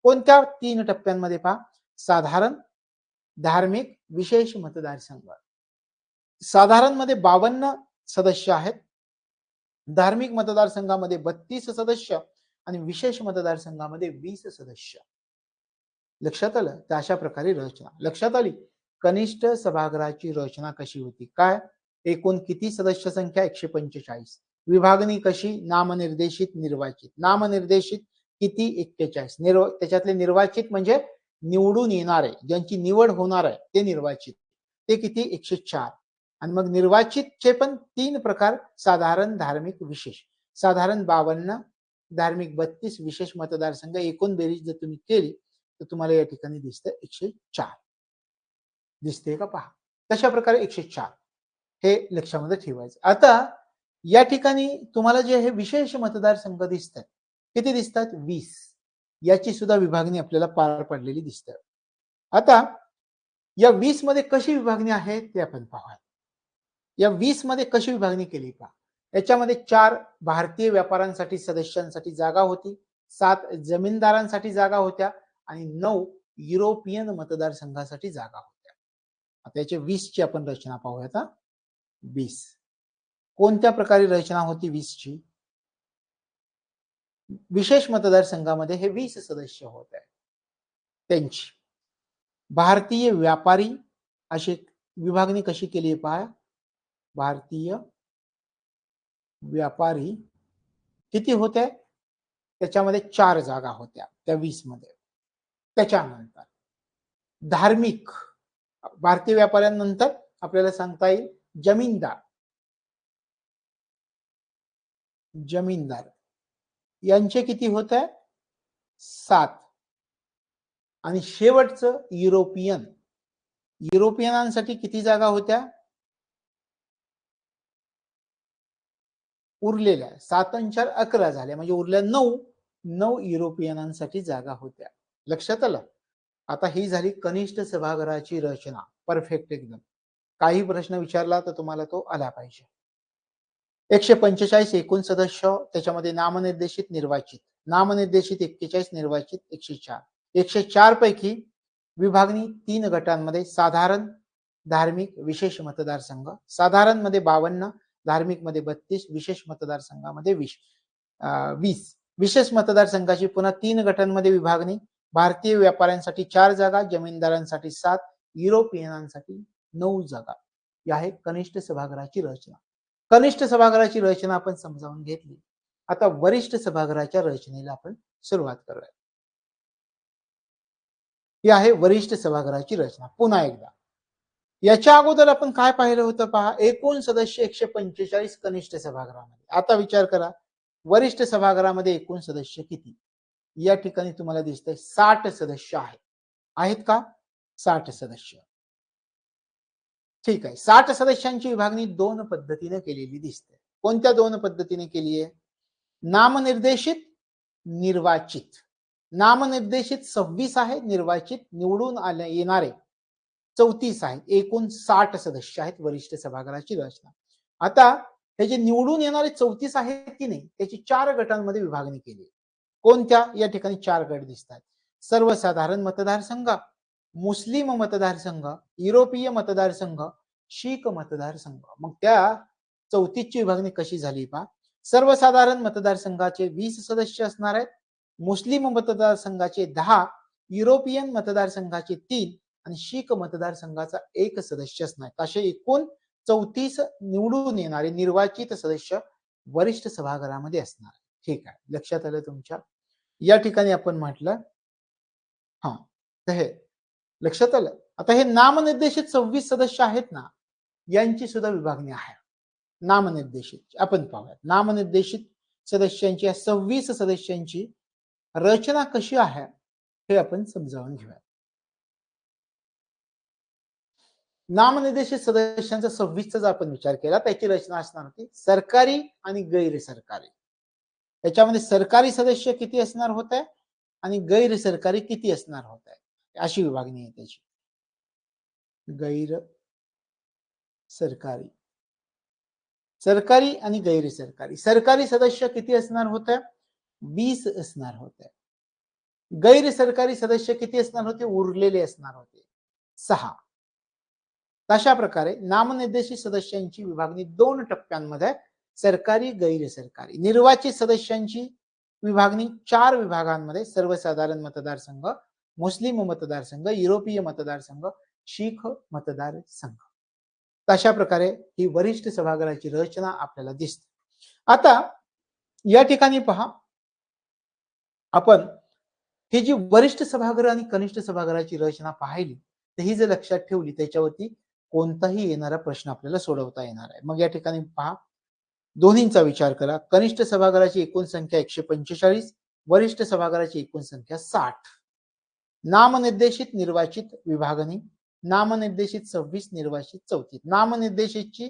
कोणत्या 3 टप्प्यांमध्ये पहा? साधारण, धार्मिक, विशेष मतदारसंघ. साधारण मध्ये 52 सदस्य आहेत. धार्मिक मतदारसंघामध्ये 32 सदस्य आणि विशेष मतदारसंघामध्ये 20 सदस्य. लक्षात आलं? तर अशा प्रकारे रचना. लक्षात आली? कनिष्ठ सभागृहाची रचना कशी होती? काय? एकूण किती सदस्य संख्या? 145. विभागणी कशी? नामनिर्देशित, निर्वाचित. नामनिर्देशित किती? 41. त्याच्यातले निर्वाचित म्हणजे निवडून येणारे, ज्यांची निवड होणार आहे ते निर्वाचित, ते किती? 104. आणि मग निर्वाचितचे पण 3 प्रकार: साधारण, धार्मिक, विशेष. साधारण 52, धार्मिक 32, विशेष मतदारसंघ. एकूण बेरीज जर तुम्ही केली तर तुम्हाला या ठिकाणी दिसतं 104. दिसते का? पहा, तशा प्रकारे 104 हे लक्षामध्ये ठेवायचं. आता या ठिकाणी तुम्हाला जे हे विशेष मतदारसंघ दिसतात, किती दिसतात? 20. याची सुद्धा विभागणी आपल्याला पार पडलेली दिसते. आता या 20 मध्ये कशी विभागणी आहे ते आपण पाहूया. या 20 मध्ये कशी विभागणी केली पहा. याच्यामध्ये 4 भारतीय व्यापाऱ्यांसाठी सदस्यांसाठी जागा होती, 7 जमीनदारांसाठी जागा होत्या आणि 9 युरोपियन मतदारसंघासाठी जागा होत्या. आता याचे 20 ची आपण रचना पाहूया. आता 20 कोणत्या प्रकारे रचना होती 20 ची? विशेष मतदारसंघामध्ये हे 20 सदस्य होत आहे, त्यांची भारतीय व्यापारी अशी विभागणी कशी केली पहा. भारतीय व्यापारी किती होते? त्याच्यामध्ये 4 जागा होत्या त्या 20 मध्ये. त्याच्यानंतर धार्मिक, भारतीय व्यापाऱ्यांनंतर आपल्याला सांगता येईल जमीनदार. जमीनदार यांचे किती होते? 7. आणि शेवटचं युरोपियन. युरोपियनांसाठी किती जागा होत्या? उरलेल्या 7 आणि 4 11 झाल्या, म्हणजे उरल्या 9 युरोपियनांसाठी जागा होत्या. लक्षात आलं? आता ही झाली कनिष्ठ सभागृहाची रचना. परफेक्ट एकदम. काही प्रश्न विचारला तर तुम्हाला तो आला पाहिजे. 145 एकूण सदस्य, त्याच्यामध्ये नामनिर्देशित, निर्वाचित. नामनिर्देशित 41, निर्वाचित 104. 104 पैकी विभागणी 3 गटांमध्ये: साधारण, धार्मिक, विशेष मतदारसंघ. साधारण मध्ये 52, धार्मिक मध्ये 32, विशेष मतदारसंघामध्ये 20. विशेष मतदारसंघाची पुन्हा 3 गटांमध्ये विभागणी: भारतीय व्यापाऱ्यांसाठी 4 जागा, जमीनदारांसाठी 7, युरोपियनांसाठी 9 जागा. ही आहे कनिष्ठ सभागृहाची रचना. कनिष्ठ सभागृहाची रचना आपण समजावून घेतली. आता वरिष्ठ सभागृहाच्या रचनेला आपण सुरुवात करूया. ही आहे वरिष्ठ सभागृहाची रचना. पुन्हा एकदा याच्या अगोदर आपण काय पाहिलं होतं पहा. एकूण सदस्य 145 कनिष्ठ सभागृहामध्ये. आता विचार करा, वरिष्ठ सभागृहामध्ये एकूण सदस्य किती? या ठिकाणी तुम्हाला दिसतंय 60 सदस्य आहेत का? 60 सदस्य. ठीक आहे. 60 सदस्यांची विभागणी 2 पद्धतीने केलेली दिसते. कोणत्या 2 पद्धतीने केली आहे? नामनिर्देशित, निर्वाचित. नामनिर्देशित 26 आहे, निर्वाचित निवडून येणारे 34 आहेत. एकूण 60 सदस्य आहेत वरिष्ठ सभागृहाची रचना. आता हे जे निवडून येणारे 34 आहेत की नाही, त्याची 4 गटांमध्ये विभागणी केली. कोणत्या? या ठिकाणी 4 गट दिसतात: सर्वसाधारण मतदारसंघ, मुस्लिम मतदारसंघ, युरोपीय मतदारसंघ, शीख मतदारसंघ. मग त्या 34 ची विभागणी कशी झाली पहा. सर्वसाधारण मतदारसंघाचे 20 सदस्य असणार आहेत, मुस्लिम मतदारसंघाचे 10, युरोपियन मतदारसंघाचे 3 आणि शीख मतदारसंघाचा 1 सदस्य असणार. असे एकूण 34 निवडून येणारे निर्वाचित सदस्य वरिष्ठ सभागृहामध्ये असणार. ठीक आहे, लक्षात आलं तुमच्या? या ठिकाणी आपण म्हटलं हा, तर हे लक्षात आलं. आता हे नामनिर्देशित 26 सदस्य आहेत ना, यांची सुद्धा विभागणी आहे. नामनिर्देशित आपण पाहूया. नामनिर्देशित सदस्यांची, 26 सदस्यांची रचना कशी आहे हे आपण समजावून घेऊया. नामनिर्देशित सदस्यांचा 26 चा आपण विचार केला, त्याची रचना असणार होती सरकारी आणि गैर सरकारी. याच्यामध्ये सरकारी सदस्य किती असणार होते आणि गैर सरकारी किती असणार होते, अशी विभागणी आहे त्याची. गैर सरकारी, सरकारी आणि गैर सरकारी. सरकारी सदस्य किती असणार होते? 20 असणार होते. गैर सरकारी सदस्य किती असणार होते? उरलेले असणार होते 6. तशा प्रकारे नामनिर्देशित सदस्यांची विभागणी 2 टप्प्यांमध्ये सरकारी गैर सरकारी निर्वाचित सदस्यांची विभागणी 4 विभागांमध्ये सर्वसाधारण मतदारसंघ, मुस्लिम मतदारसंघ, युरोपीय मतदारसंघ, शीख मतदारसंघ. तशा प्रकारे ही वरिष्ठ सभागृहाची रचना आपल्याला दिसते. आता या ठिकाणी पहा, आपण ही जी वरिष्ठ सभागृह आणि कनिष्ठ सभागृहाची रचना पाहिली तर ही जर लक्षात ठेवली त्याच्यावरती कोणताही येणारा प्रश्न आपल्याला सोडवता येणार आहे. मग या ठिकाणी पहा, दोन्हींचा विचार करा. कनिष्ठ सभागृहाची एकूण संख्या 145, वरिष्ठ सभागृहाची एकूण संख्या 60. नामनिर्देशित निर्वाचित विभागणी, नामनिर्देशित 26, निर्वाचित 34. नामनिर्देशितची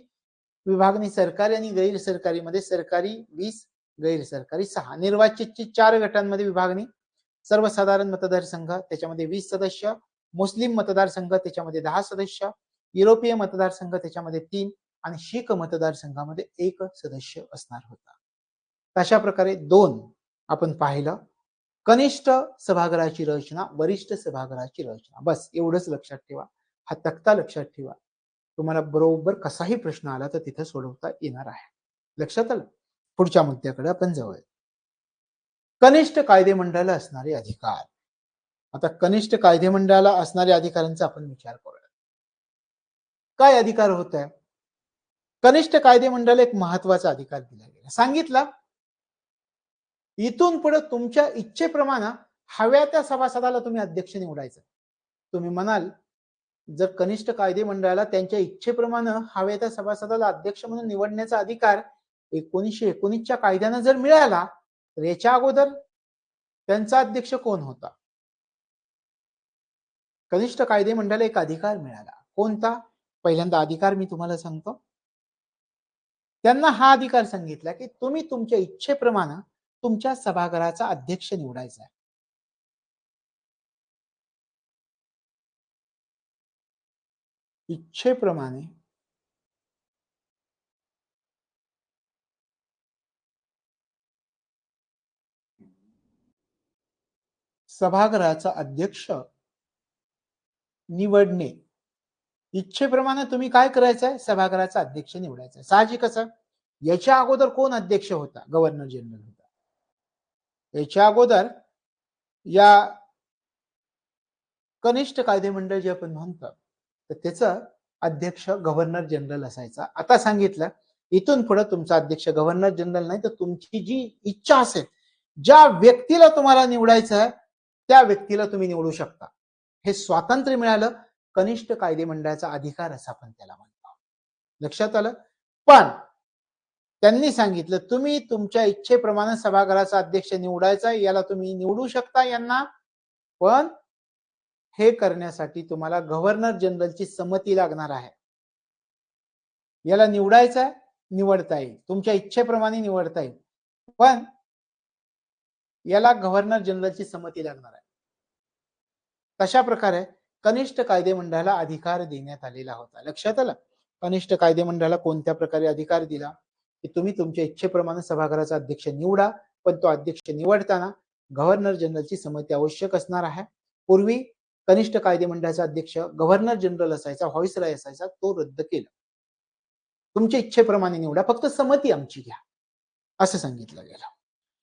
विभागणी सरकारी आणि गैर सरकारी मध्ये सरकारी 20, गैर सरकारी 6. निर्वाचितची 4 गटांमध्ये विभागणी, सर्वसाधारण मतदारसंघ त्याच्यामध्ये 20 सदस्य, मुस्लिम मतदारसंघ त्याच्यामध्ये 10 सदस्य, युरोपीय मतदारसंघ त्याच्यामध्ये 3 आणि शीख मतदारसंघामध्ये 1 सदस्य असणार होता. अशा प्रकारे 2 आपण पाहिलं. कनिष्ठ सभागृहाची रचना, वरिष्ठ सभागृहाची रचना, बस एवढंच लक्षात ठेवा. हा तक्ता लक्षात ठेवा. तुम्हाला बरोबर कसाही प्रश्न आला तर तिथे सोडवता येणार आहे. लक्षात आलं? पुढच्या मुद्द्याकडे आपण जाऊया. कनिष्ठ कायदेमंडळाला असणारे अधिकार. आता कनिष्ठ कायदेमंडळाला असणाऱ्या अधिकारांचा आपण विचार करूया. काय अधिकार होत आहे? कनिष्ठ कायदेमंडळाला एक महत्वाचा अधिकार दिला गेला. सांगितलं इथून पुढे तुमच्या इच्छेप्रमाणे हव्या त्या सभासदाला तुम्ही अध्यक्ष निवडायचं. तुम्ही म्हणाल जर कनिष्ठ कायदेमंडळाला त्यांच्या इच्छेप्रमाणे हव्या त्या सभासदाला अध्यक्ष म्हणून निवडण्याचा अधिकार 1919च्या कायद्याने जर मिळाला तर याच्या अगोदर त्यांचा अध्यक्ष कोण होता? कनिष्ठ कायदेमंडळाला एक अधिकार मिळाला. कोणता? पहिल्यांदा अधिकार मी तुम्हाला सांगतो. त्यांना हा अधिकार सांगितला की तुम्ही तुमच्या इच्छेप्रमाणे तुमच्या सभागृहाचा अध्यक्ष निवडायचा आहे. इच्छेप्रमाणे सभागृहाचा अध्यक्ष निवडणे. इच्छेप्रमाणे तुम्ही काय करायचंय? सभागृहाचा अध्यक्ष निवडायचा. साहजिकच आहे. याच्या अगोदर कोण अध्यक्ष होता? गव्हर्नर जनरल होता. याच्या अगोदर या कनिष्ठ कायदेमंडळ जे आपण म्हणतो तर त्याचा अध्यक्ष गव्हर्नर जनरल असायचा. आता सांगितलं इथून पुढे तुमचा अध्यक्ष गव्हर्नर जनरल नाही तर तुमची जी इच्छा असेल, ज्या व्यक्तीला तुम्हाला निवडायचं आहे त्या व्यक्तीला तुम्ही निवडू शकता. हे स्वातंत्र्य मिळालं, कनिष्ठ कायदेमंडळाचा अधिकार असं आपण त्याला म्हणतो. लक्षात आलं? पण त्यांनी सांगितलं तुम्ही तुमच्या इच्छेप्रमाणे सभागृहाचा अध्यक्ष निवडायचा, याला तुम्ही निवडू शकता यांना, पण हे करण्यासाठी तुम्हाला गव्हर्नर जनरलची संमती लागणार आहे. याला निवडायचं आहे, निवडता येईल, तुमच्या इच्छेप्रमाणे निवडता येईल, पण याला गव्हर्नर जनरलची संमती लागणार आहे. तशा प्रकारे कनिष्ठ कायदेमंडळाला अधिकार देण्यात आलेला होता. लक्षात आलं? कनिष्ठ कायदेमंडळाला कोणत्या प्रकारे अधिकार दिला की तुम्ही तुमच्या इच्छेप्रमाणे सभागृहाचा अध्यक्ष निवडा, पण तो अध्यक्ष निवडताना गव्हर्नर जनरलची संमती आवश्यक असणार आहे. पूर्वी कनिष्ठ कायदेमंडळाचा अध्यक्ष गव्हर्नर जनरल असायचा, व्हाईसरॉय असायचा, तो रद्द केला. तुमच्या इच्छेप्रमाणे निवडा, फक्त संमती आमची घ्या असं सांगितलं गेलं.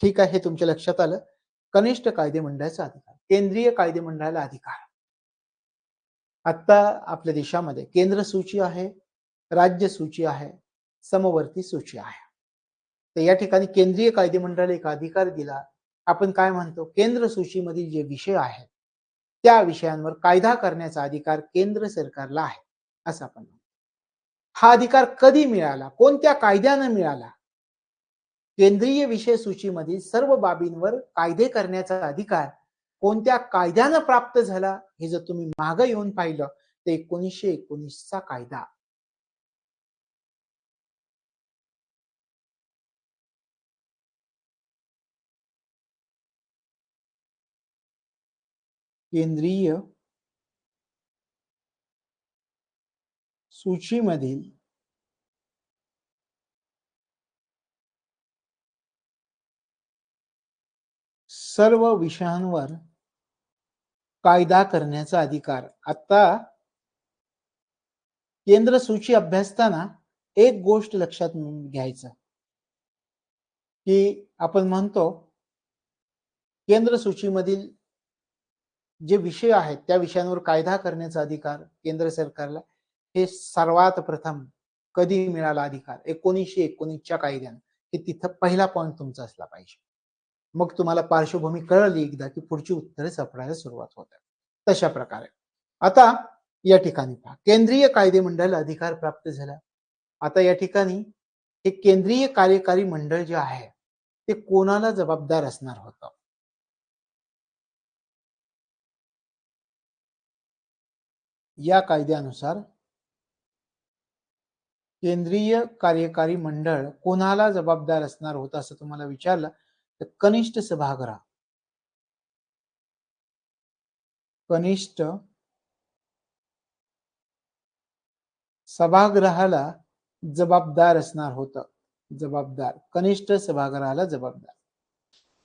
ठीक आहे, हे तुमच्या लक्षात आलं. कनिष्ठ कायदेमंडळाचा अधिकार. केंद्रीय कायदेमंडळाला अधिकार. आता आपल्या देशामध्ये केंद्र सूची आहे, राज्य सूची आहे, समवर्ती सूची आहे. तर या ठिकाणी केंद्रीय कायदेमंडळाला एक अधिकार दिला. आपण काय म्हणतो? केंद्र सूचीमधील जे विषय आहेत त्या विषयांवर कायदा करण्याचा अधिकार केंद्र सरकारला आहे असं आपण म्हणतो. हा अधिकार कधी मिळाला? कोणत्या कायद्याने मिळाला? केंद्रीय विषय सूचीमधील सर्व बाबींवर कायदे करण्याचा अधिकार कोणत्या कायद्याने प्राप्त झाला हे जर तुम्ही मागे येऊन पाहिलं तर 1919चा कायदा. केंद्रीय सूचीमधील सर्व विषयांवर कायदा करण्याचा अधिकार. आता केंद्र सूची अभ्यासताना एक गोष्ट लक्षात घ्यायचं, की आपण म्हणतो केंद्र सूचीमधील जे विषय आहेत त्या विषयांवर कायदा करण्याचा अधिकार केंद्र सरकारला हे सर्वात प्रथम कधी मिळाला अधिकार 1919च्या कायद्याने, की तिथं पहिला पॉइंट तुमचा असला पाहिजे. मग तुम्हाला पार्श्वभूमी कळली एकदा की पुढची उत्तरे सापडायला सुरुवात होते. तशा प्रकारे आता या ठिकाणी पहा, केंद्रीय कायदे मंडळ अधिकार प्राप्त झाला. आता या ठिकाणी हे केंद्रीय कार्यकारी मंडळ जे आहे ते कोणाला जबाबदार असणार होतं? या कायद्यानुसार केंद्रीय कार्यकारी मंडळ कोणाला जबाबदार असणार होतं असं तुम्हाला विचारलं तर कनिष्ठ सभागृह, कनिष्ठ सभागृहाला जबाबदार असणार होतं. जबाबदार कनिष्ठ सभागृहाला जबाबदार.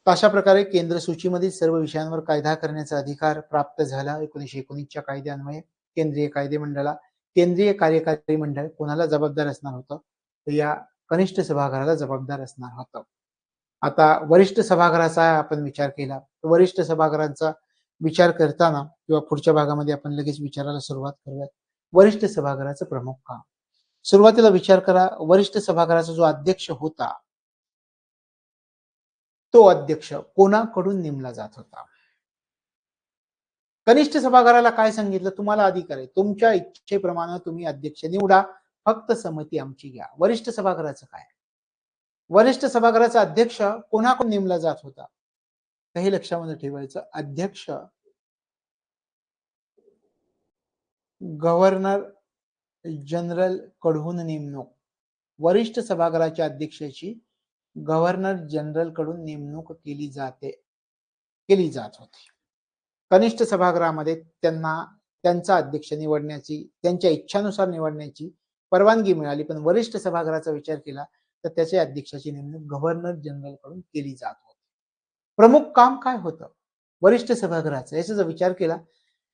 अशा प्रकारे केंद्र सूचीमधील सर्व विषयांवर कायदा करण्याचा अधिकार प्राप्त झाला 1919च्या कायद्यान्वये. केंद्रीय कायदे मंडळाला केंद्रीय कार्यकारी मंडळ कोणाला जबाबदार असणार होतं तर या कनिष्ठ सभागृहाला जबाबदार असणार होतं. आता वरिष्ठ सभागृहाचा आपण विचार केला, वरिष्ठ सभागृहाचा विचार करताना किंवा पुढच्या भागामध्ये आपण लगेच विचारायला सुरुवात करूयात. वरिष्ठ सभागृहाचं प्रमुख काम. सुरुवातीला विचार करा, वरिष्ठ सभागृहाचा जो अध्यक्ष होता तो अध्यक्ष कोणाकडून नेमला जात होता? कनिष्ठ सभागृहाला काय सांगितलं? तुम्हाला अधिकार आहे, तुमच्या इच्छेप्रमाणे तुम्ही अध्यक्ष निवडा, फक्त संमती आमची घ्या. वरिष्ठ सभागृहाचं काय? वरिष्ठ सभागृहाचा अध्यक्ष कोणाकडून नेमला जात होता? हे लक्षामध्ये ठेवायचं. अध्यक्ष गव्हर्नर जनरल कडून नेमणूक. वरिष्ठ सभागृहाच्या अध्यक्षाची गव्हर्नर जनरल कडून नेमणूक केली जात होती. कनिष्ठ सभागृहामध्ये त्यांना त्यांचा अध्यक्ष निवडण्याची, त्यांच्या इच्छानुसार निवडण्याची परवानगी मिळाली, पण वरिष्ठ सभागृहाचा विचार केला तर त्याच्या अध्यक्षाची नेमणूक गव्हर्नर जनरल कडून केली जात होती. प्रमुख काम काय होतं वरिष्ठ सभागृहाचं याचा जर विचार केला,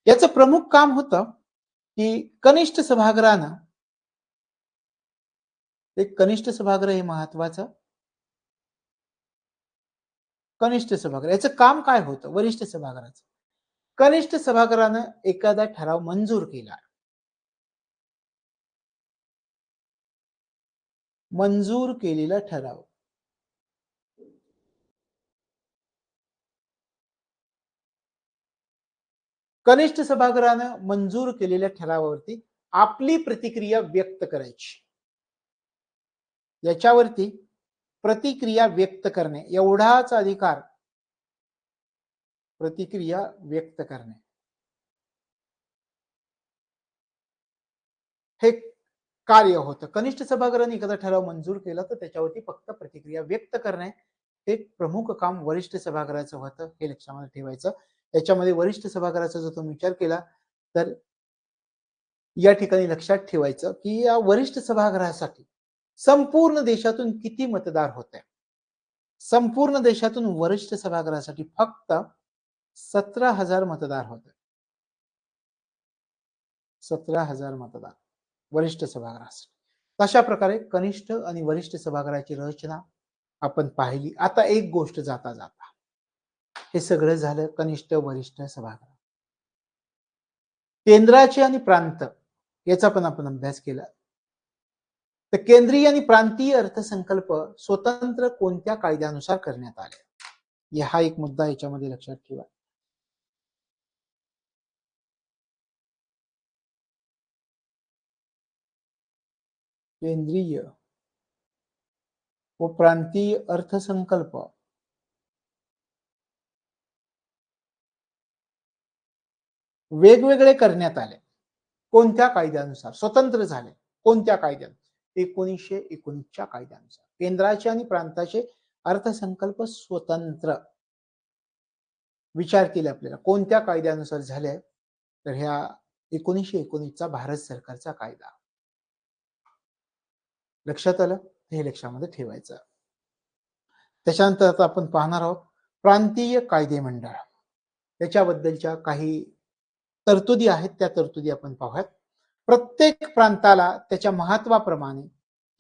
याचं प्रमुख काम होतं की कनिष्ठ सभागृहानं, एक कनिष्ठ सभागृह हे महत्वाचं. कनिष्ठ सभागृह याचं काम काय होतं? वरिष्ठ सभागृहाचं, कनिष्ठ सभागृहानं एखादा ठराव मंजूर केला, मंजूर केलेला ठराव कनिष्ठ सभागृहानं मंजूर केलेल्या ठरावावरती आपली प्रतिक्रिया व्यक्त करायची. याच्यावरती प्रतिक्रिया व्यक्त करणे एवढाच अधिकार, प्रतिक्रिया व्यक्त करणे हे कार्य होतं. कनिष्ठ सभागृहाने एखादा ठराव मंजूर केला तर त्याच्यावरती फक्त प्रतिक्रिया व्यक्त करणे हे प्रमुख काम वरिष्ठ सभागृहाचं होतं, हे लक्षामध्ये ठेवायचं. याच्यामध्ये वरिष्ठ सभागृहाचा जर तुम्ही विचार केला तर या ठिकाणी लक्षात ठेवायचं की या वरिष्ठ सभागृहासाठी संपूर्ण देशातून किती मतदार होते? संपूर्ण देशातून वरिष्ठ सभागृहासाठी फक्त 17,000 मतदार होते. 17,000 मतदार वरिष्ठ सभागृहासाठी. अशा प्रकारे कनिष्ठ आणि वरिष्ठ सभागृहाची रचना आपण पाहिली. आता एक गोष्ट जाता जाता, हे सगळं झालं कनिष्ठ वरिष्ठ सभागृह. केंद्राचे आणि प्रांत याचा पण आपण अभ्यास केला. तर केंद्रीय आणि प्रांतीय अर्थसंकल्प स्वतंत्र कोणत्या कायद्यानुसार करण्यात आले? हा एक मुद्दा याच्यामध्ये लक्षात ठेवा. केंद्रीय व प्रांतीय अर्थसंकल्प वेगवेगळे करण्यात आले. कोणत्या कायद्यानुसार? स्वतंत्र झाले. कोणत्या कायद्यात? 1919च्या कायद्यानुसार. केंद्राचे आणि प्रांताचे अर्थसंकल्प स्वतंत्र. विचार केला आपल्याला कोणत्या कायद्यानुसार झाले तर ह्या 1919चा भारत सरकारचा कायदा. लक्षात आलं? हे लक्षामध्ये ठेवायचं. त्याच्यानंतर आता आपण पाहणार आहोत प्रांतीय कायदे मंडळ. त्याच्याबद्दलच्या काही तरतुदी आहेत, त्या तरतुदी आपण पाहूयात. प्रत्येक प्रांताला त्याच्या महत्वाप्रमाणे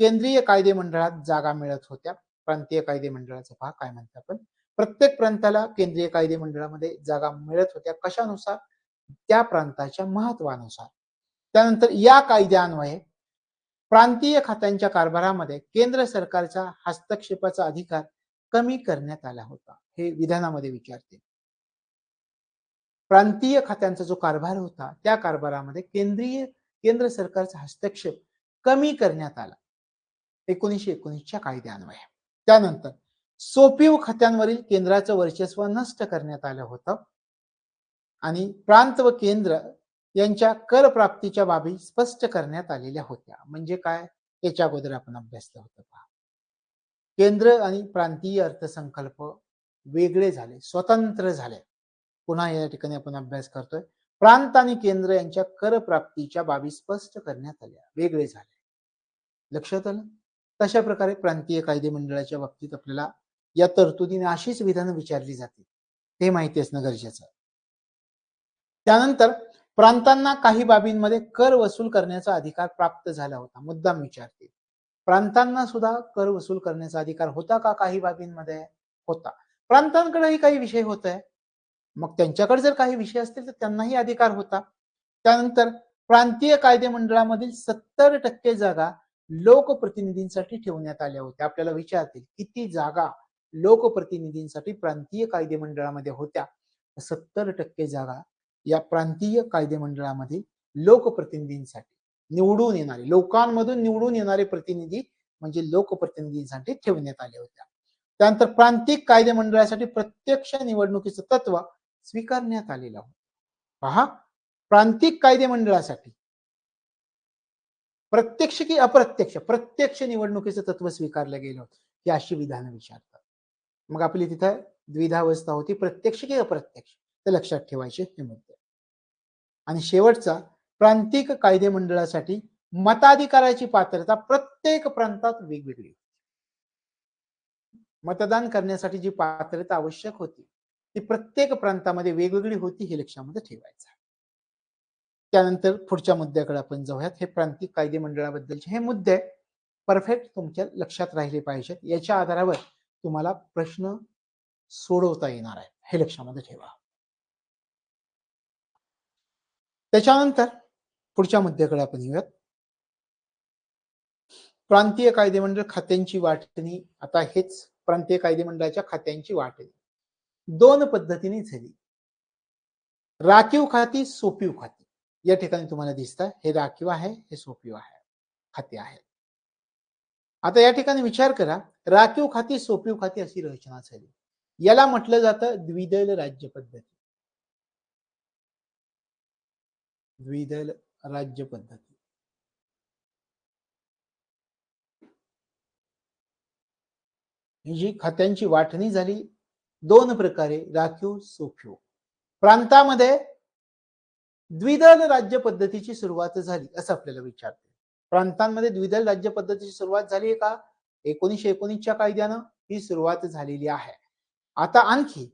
केंद्रीय कायदे मंडळात जागा मिळत होत्या. प्रांतीय कायदे मंडळाचा पहा काय म्हणतात आपण. प्रत्येक प्रांताला केंद्रीय कायदे मंडळामध्ये जागा मिळत होत्या. कशानुसार? त्या प्रांताच्या महत्वानुसार. त्यानंतर या कायद्यान्वये प्रांतीय खात्यांच्या कारभारामध्ये केंद्र सरकारचा हस्तक्षेपाचा अधिकार कमी करण्यात आला होता. हे विधानामध्ये विचारते. प्रांतीय खात्यांचा जो कारभार होता त्या कारभारामध्ये केंद्र सरकारचा हस्तक्षेप कमी करण्यात आला 1919च्या कायद्यान्वये. त्यानंतर सोपीव खात्यांवरील केंद्राचं वर्चस्व नष्ट करण्यात आलं होतं आणि प्रांत व केंद्र यांच्या कर प्राप्तीच्या बाबी स्पष्ट करण्यात आलेल्या होत्या. म्हणजे काय? याच्या अगोदर आपण अभ्यासलं होतं पहा. केंद्र आणि प्रांतीय अर्थसंकल्प वेगळे झाले, स्वतंत्र झाले. पुन्हा या ठिकाणी आपण अभ्यास करतोय. प्रांत आणि केंद्र यांच्या कर प्राप्तीच्या बाबी स्पष्ट करण्यात आल्या, वेगळे झाले. लक्षात आलं? तशा प्रकारे प्रांतीय कायदे मंडळाच्या बाबतीत आपल्याला या तरतुदीने अशीच विधानं विचारली जातील, हे माहिती असणं गरजेचं आहे. त्यानंतर प्रांतांना काही बाबींमध्ये कर वसूल करण्याचा अधिकार प्राप्त झाला होता. मुद्दाम विचारते, प्रांतांना सुद्धा कर वसूल करण्याचा अधिकार होता का? काही बाबींमध्ये होता. प्रांतांकडेही काही विषय होत आहे, मग त्यांच्याकडे जर काही विषय असतील तर त्यांनाही अधिकार होता. त्यानंतर प्रांतीय कायदे मंडळामधील 70% जागा लोकप्रतिनिधींसाठी ठेवण्यात आल्या होत्या. आपल्याला विचारतील किती जागा लोकप्रतिनिधींसाठी प्रांतीय कायदे मंडळामध्ये होत्या? 70% जागा या प्रांतीय कायदे मंडळामध्ये लोकप्रतिनिधींसाठी निवडून येणारे, लोकांमधून निवडून येणारे प्रतिनिधी म्हणजे लोकप्रतिनिधींसाठी ठेवण्यात आले होत्या. त्यानंतर प्रांतिक कायदे मंडळासाठी प्रत्यक्ष निवडणुकीचं तत्व स्वीकारण्यात आलेलं होतं. पहा, प्रांतिक कायदे मंडळासाठी प्रत्यक्ष की अप्रत्यक्ष? प्रत्यक्ष निवडणुकीचं तत्व स्वीकारलं गेलं होतं. ही अशी विधानं विचारतात. मग आपली तिथं द्विधावस्था होती, प्रत्यक्ष की अप्रत्यक्ष, ते लक्षात ठेवायचे हे मुद्दे. आणि शेवटचा, प्रांतिक कायदे मंडळासाठी मताधिकाराची पात्रता प्रत्येक प्रांतात वेगवेगळी. मतदान करण्यासाठी जी पात्रता आवश्यक होती ती प्रत्येक प्रांतामध्ये वेगवेगळी होती, हे लक्षामध्ये ठेवायचं. त्यानंतर पुढच्या मुद्द्याकडे आपण जाऊयात. हे प्रांतिक कायदे मंडळाबद्दलचे हे मुद्दे परफेक्ट तुमच्या लक्षात राहिले पाहिजेत. याच्या आधारावर तुम्हाला प्रश्न सोडवता येणार आहे, हे लक्षामध्ये ठेवा. त्याच्यानंतर पुढच्या मुद्द्याकडे आपण येऊयात. प्रांतीय कायदे मंडळ खात्यांची वाटणी. आता हेच प्रांतीय कायदे मंडळाच्या खात्यांची वाटणी दोन पद्धतीने झाली. राखीव खाती, सोपीव खाती. या ठिकाणी तुम्हाला दिसतं हे राखीव आहे, हे सोपीव आहे खाते आहे. आता या ठिकाणी विचार करा, राखीव खाती, सोपीव खाती अशी रचना झाली. याला म्हटलं जातं द्विदल राज्य पद्धती. द्विदल राज्य पद्धती. जी खात्यांची वाटणी झाली दोन प्रकारे, राखीव, सोपीव. प्रांतामध्ये द्विदल राज्य पद्धतीची सुरुवात झाली असं आपल्याला विचारते. प्रांतांमध्ये द्विदल राज्य पद्धतीची सुरुवात झाली आहे का? 1919च्या कायद्यानं ही सुरुवात झालेली आहे. आता आणखी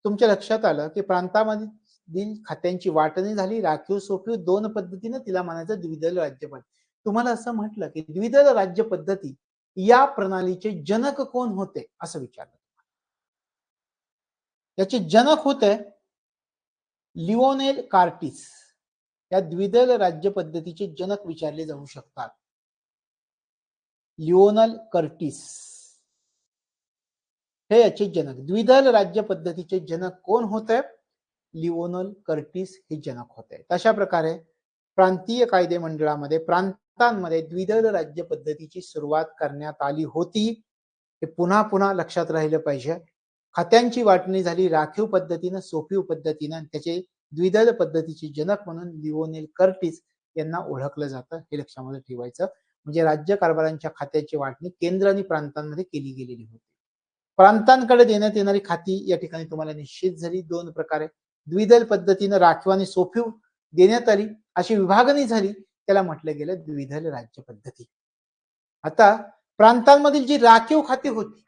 तुमच्या लक्षात आलं की प्रांतामधील खात्यांची वाटणी झाली, राखीव सोपीव दोन पद्धतीने, तिला म्हणायचं द्विदल राज्य पद्धती. तुम्हाला असं म्हटलं की द्विदल राज्य पद्धती या प्रणालीचे जनक कोण होते असं विचारलं. याचे जनक होते लिओनेल कार्टिस. या द्विदल राज्य पद्धतीचे जनक विचारले जाऊ शकतात. लिओनल कर्टिस हे याचे जनक. द्विदल राज्य पद्धतीचे जनक कोण होते? लिओनल कर्टिस हे जनक होते. तशा प्रकारे प्रांतीय कायदे मंडळामध्ये प्रांतांमध्ये द्विदल राज्य पद्धतीची सुरुवात करण्यात आली होती. हे पुन्हा पुन्हा लक्षात राहिलं पाहिजे. खात्यांची वाटणी झाली राखीव पद्धतीनं, सोपीव पद्धतीनं. त्याचे द्विदल पद्धतीचे जनक म्हणून लिओनेल कर्टिस यांना ओळखलं जातं, हे लक्षामध्ये ठेवायचं. म्हणजे राज्य कारभारांच्या खात्याची वाटणी केंद्र आणि प्रांतांमध्ये केली गेलेली होती. प्रांतांकडे देण्यात येणारी खाती या ठिकाणी तुम्हाला निश्चित झाली दोन प्रकारे. द्विदल पद्धतीनं राखीव आणि सोपीव देण्यात आली, अशी विभागणी झाली, त्याला म्हटलं गेलं द्विदल राज्य पद्धती. आता प्रांतांमधील जी राखीव खाती होती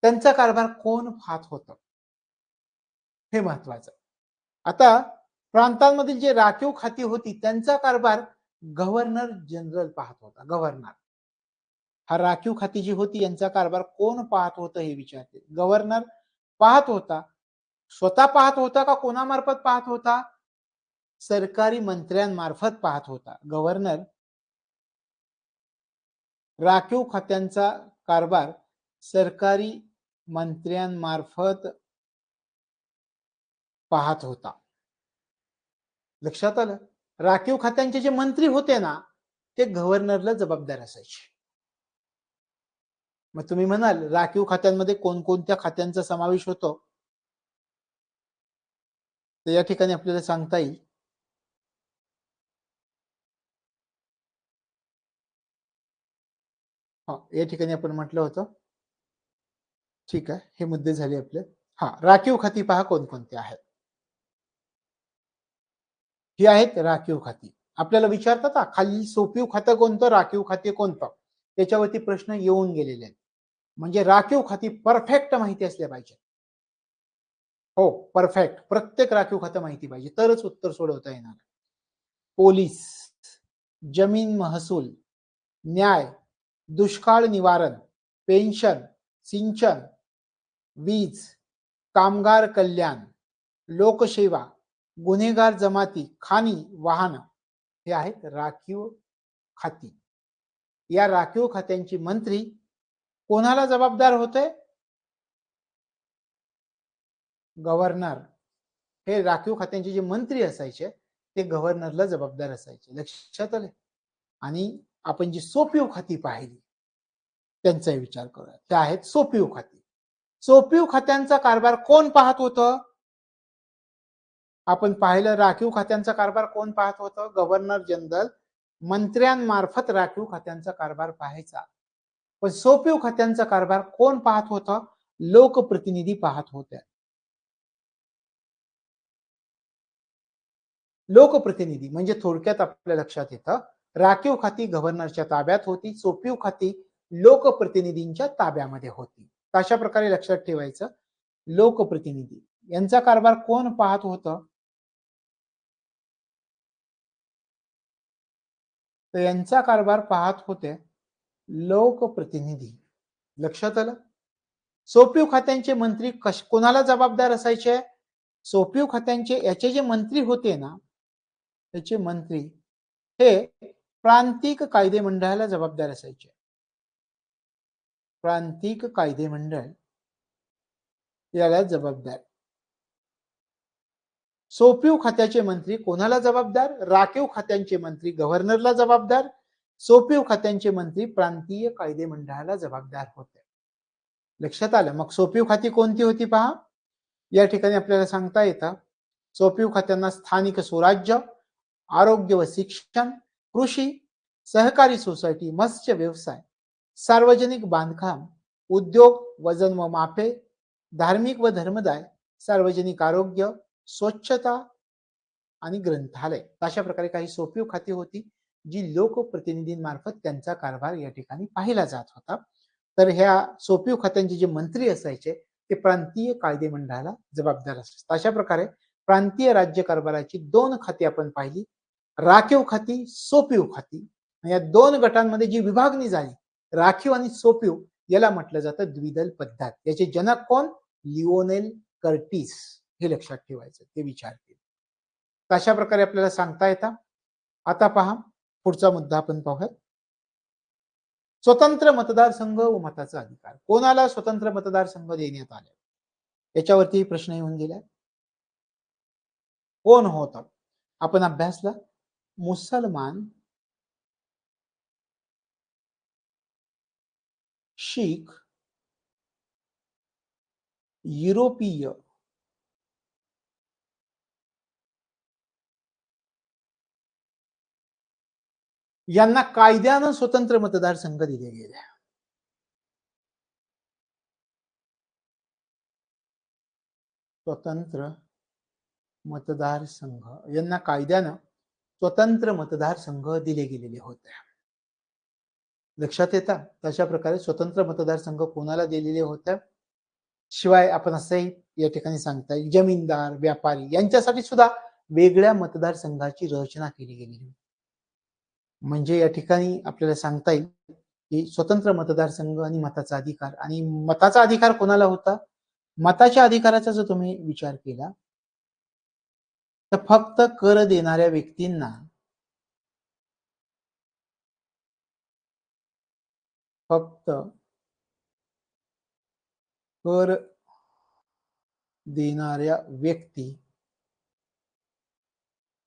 त्यांचा कारभार कोण पाहत होतं हे महत्वाचं. आता प्रांतांमधील जे राखीव खाती होती त्यांचा कारभार गव्हर्नर जनरल पाहत होता. गव्हर्नर हा राखीव खाती जी होती यांचा कारभार कोण पाहत होतं हे विचारते. गव्हर्नर पाहत होता, स्वतः पाहत होता का कोणामार्फत पाहत होता? सरकारी मंत्र्यांमार्फत पाहत होता. गव्हर्नर राखीव खात्यांचा कारभार सरकारी मंत्र्यांमार्फत पाहत होता. लक्षात आलं? राखीव खात्यांचे जे मंत्री होते ना, ते गव्हर्नरला जबाबदार असायचे. मग तुम्ही म्हणाल राखीव खात्यांमध्ये कोणकोणत्या खात्यांचा समावेश होतो? तर या ठिकाणी आपल्याला सांगता येईल या ठिकाणी आपण म्हटलं होतं, ठीक आहे, हे मुद्दे झाले आपले. राखीव खाती पहा कोणकोणते आहेत. ही आहेत राखीव खाती. आपल्याला विचारतात खाली सोपीव खातं कोणतं, राखीव खाते कोणतं, त्याच्यावरती प्रश्न येऊन गेलेले आहेत. म्हणजे राखीव खाती परफेक्ट माहिती असल्या पाहिजे. हो, परफेक्ट, प्रत्येक राखीव खातं माहिती पाहिजे तरच उत्तर सोडवता येणार. पोलीस, जमीन महसूल, न्याय, दुष्काळ निवारण, पेन्शन, सिंचन, वीज, कामगार कल्याण, लोकसेवा, गुन्हेगार जमाती, खाणी, वाहन हे आहेत राखीव खाती. या राखीव खात्यांची मंत्री कोणाला जबाबदार होते? गव्हर्नर. हे राखीव खात्यांचे जे मंत्री असायचे ते गव्हर्नरला जबाबदार असायचे. लक्षात आले? आणि आपण जी सोपीव खाती पाहिली त्यांचा विचार करूया. त्या आहेत सोपीव खाती. सोपीव खात्यांचा कारभार कोण पाहत होतं? आपण पाहिलं राखीव खात्यांचा कारभार कोण पाहत होतं? गव्हर्नर जनरल मंत्र्यांमार्फत राखीव खात्यांचा कारभार पाहायचा. पण सोपीव खात्यांचा कारभार कोण पाहत होतं? लोकप्रतिनिधी पाहत होते. लोकप्रतिनिधी म्हणजे थोडक्यात आपल्या लक्षात येतं, राखीव खाती गव्हर्नरच्या ताब्यात होती, सोपीव खाती लोकप्रतिनिधींच्या ताब्यामध्ये होती. अशा प्रकारे लक्षात ठेवायचं. लोकप्रतिनिधी यांचा कारभार कोण पाहत होतं? तर यांचा कारभार पाहत होते लोकप्रतिनिधी. लक्षात आलं? सोपीव खात्यांचे मंत्री कोणाला जबाबदार असायचे? सोपीव खात्यांचे याचे जे मंत्री होते ना, त्याचे मंत्री हे प्रांतिक कायदे मंडळाला जबाबदार असायचे. प्रांतिक कायदे मंडळ याला जबाबदार. सोपीव खात्याचे मंत्री कोणाला जबाबदार? राखीव खात्यांचे मंत्री गव्हर्नरला जबाबदार, सोपीव खात्यांचे मंत्री प्रांतीय कायदे मंडळाला जबाबदार होते. लक्षात आलं? मग सोपीव खाती कोणती होती पहा. या ठिकाणी आपल्याला सांगता येतं, सोपीव खात्यांना स्थानिक स्वराज्य, आरोग्य व शिक्षण, कृषी, सहकारी सोसायटी, मत्स्य व्यवसाय, सार्वजनिक बांधकाम, उद्योग, वजन व मापे, धार्मिक व धर्मदाय, सार्वजनिक आरोग्य, स्वच्छता आणि ग्रंथालय. अशा प्रकारे काही सोपीव खाती होती जी लोकप्रतिनिधींमार्फत त्यांचा कारभार या ठिकाणी पाहिला जात होता. तर ह्या सोपीव खात्यांचे जे मंत्री असायचे ते प्रांतीय कायदे मंडळाला जबाबदार असतात. अशा प्रकारे प्रांतीय राज्य कारभाराची दोन खाती आपण पाहिली, राखीव खाती, सोपीव खाती. या दोन गटांमध्ये जी विभागणी झाली राखीव आणि सोपीव, याला म्हटलं जातं द्विदल पद्धत. याचे जनक कोण? Lionel Curtis. हे लक्षात ठेवायचं, ते विचारतील. अशा प्रकारे आपल्याला सांगता येतं. आता पहा पुढचा मुद्दा आपण पाहूयात. स्वतंत्र मतदारसंघ व मताचा अधिकार. कोणाला स्वतंत्र मतदारसंघ देण्यात आले? याच्यावरती प्रश्न येऊन गेला. कोण होतं? आपण अभ्यासला मुसलमान, शीख, युरोपीय, यांना कायद्यानं स्वतंत्र मतदारसंघ दिले गेले. स्वतंत्र मतदारसंघ यांना कायद्यानं स्वतंत्र मतदारसंघ दिले गेलेले होते. लक्षात येतं? तशा प्रकारे स्वतंत्र मतदारसंघ कोणाला दिलेले होते? शिवाय आपण असंही या ठिकाणी सांगता येईल, जमीनदार, व्यापारी यांच्यासाठी सुद्धा वेगळ्या मतदारसंघाची रचना केली गेली. म्हणजे या ठिकाणी आपल्याला सांगता येईल की स्वतंत्र मतदारसंघ आणि मताचा अधिकार. आणि मताचा अधिकार कोणाला होता? मताच्या अधिकाराचा जर तुम्ही विचार केला तर फक्त कर देणाऱ्या व्यक्तींना, फक्त कर देणाऱ्या व्यक्ती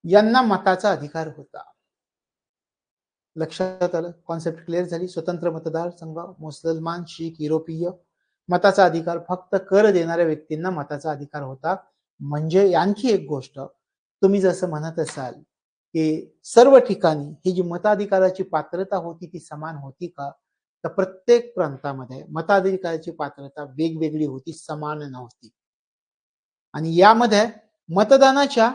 यांना मताचा अधिकार होता. लक्षात आलं? कॉन्सेप्ट क्लिअर झाली? स्वतंत्र मतदारसंघ, मुसलमान, शीख, युरोपीय, मताचा अधिकार फक्त कर देणाऱ्या व्यक्तींना मताचा अधिकार होता. म्हणजे आणखी एक गोष्ट, तुम्ही जसं म्हणत असाल की सर्व ठिकाणी ही जी मताधिकाराची पात्रता होती ती समान होती का? तर प्रत्येक प्रांतामध्ये मताधिकाराची पात्रता वेगवेगळी होती, समान नव्हती. आणि यामध्ये मतदानाच्या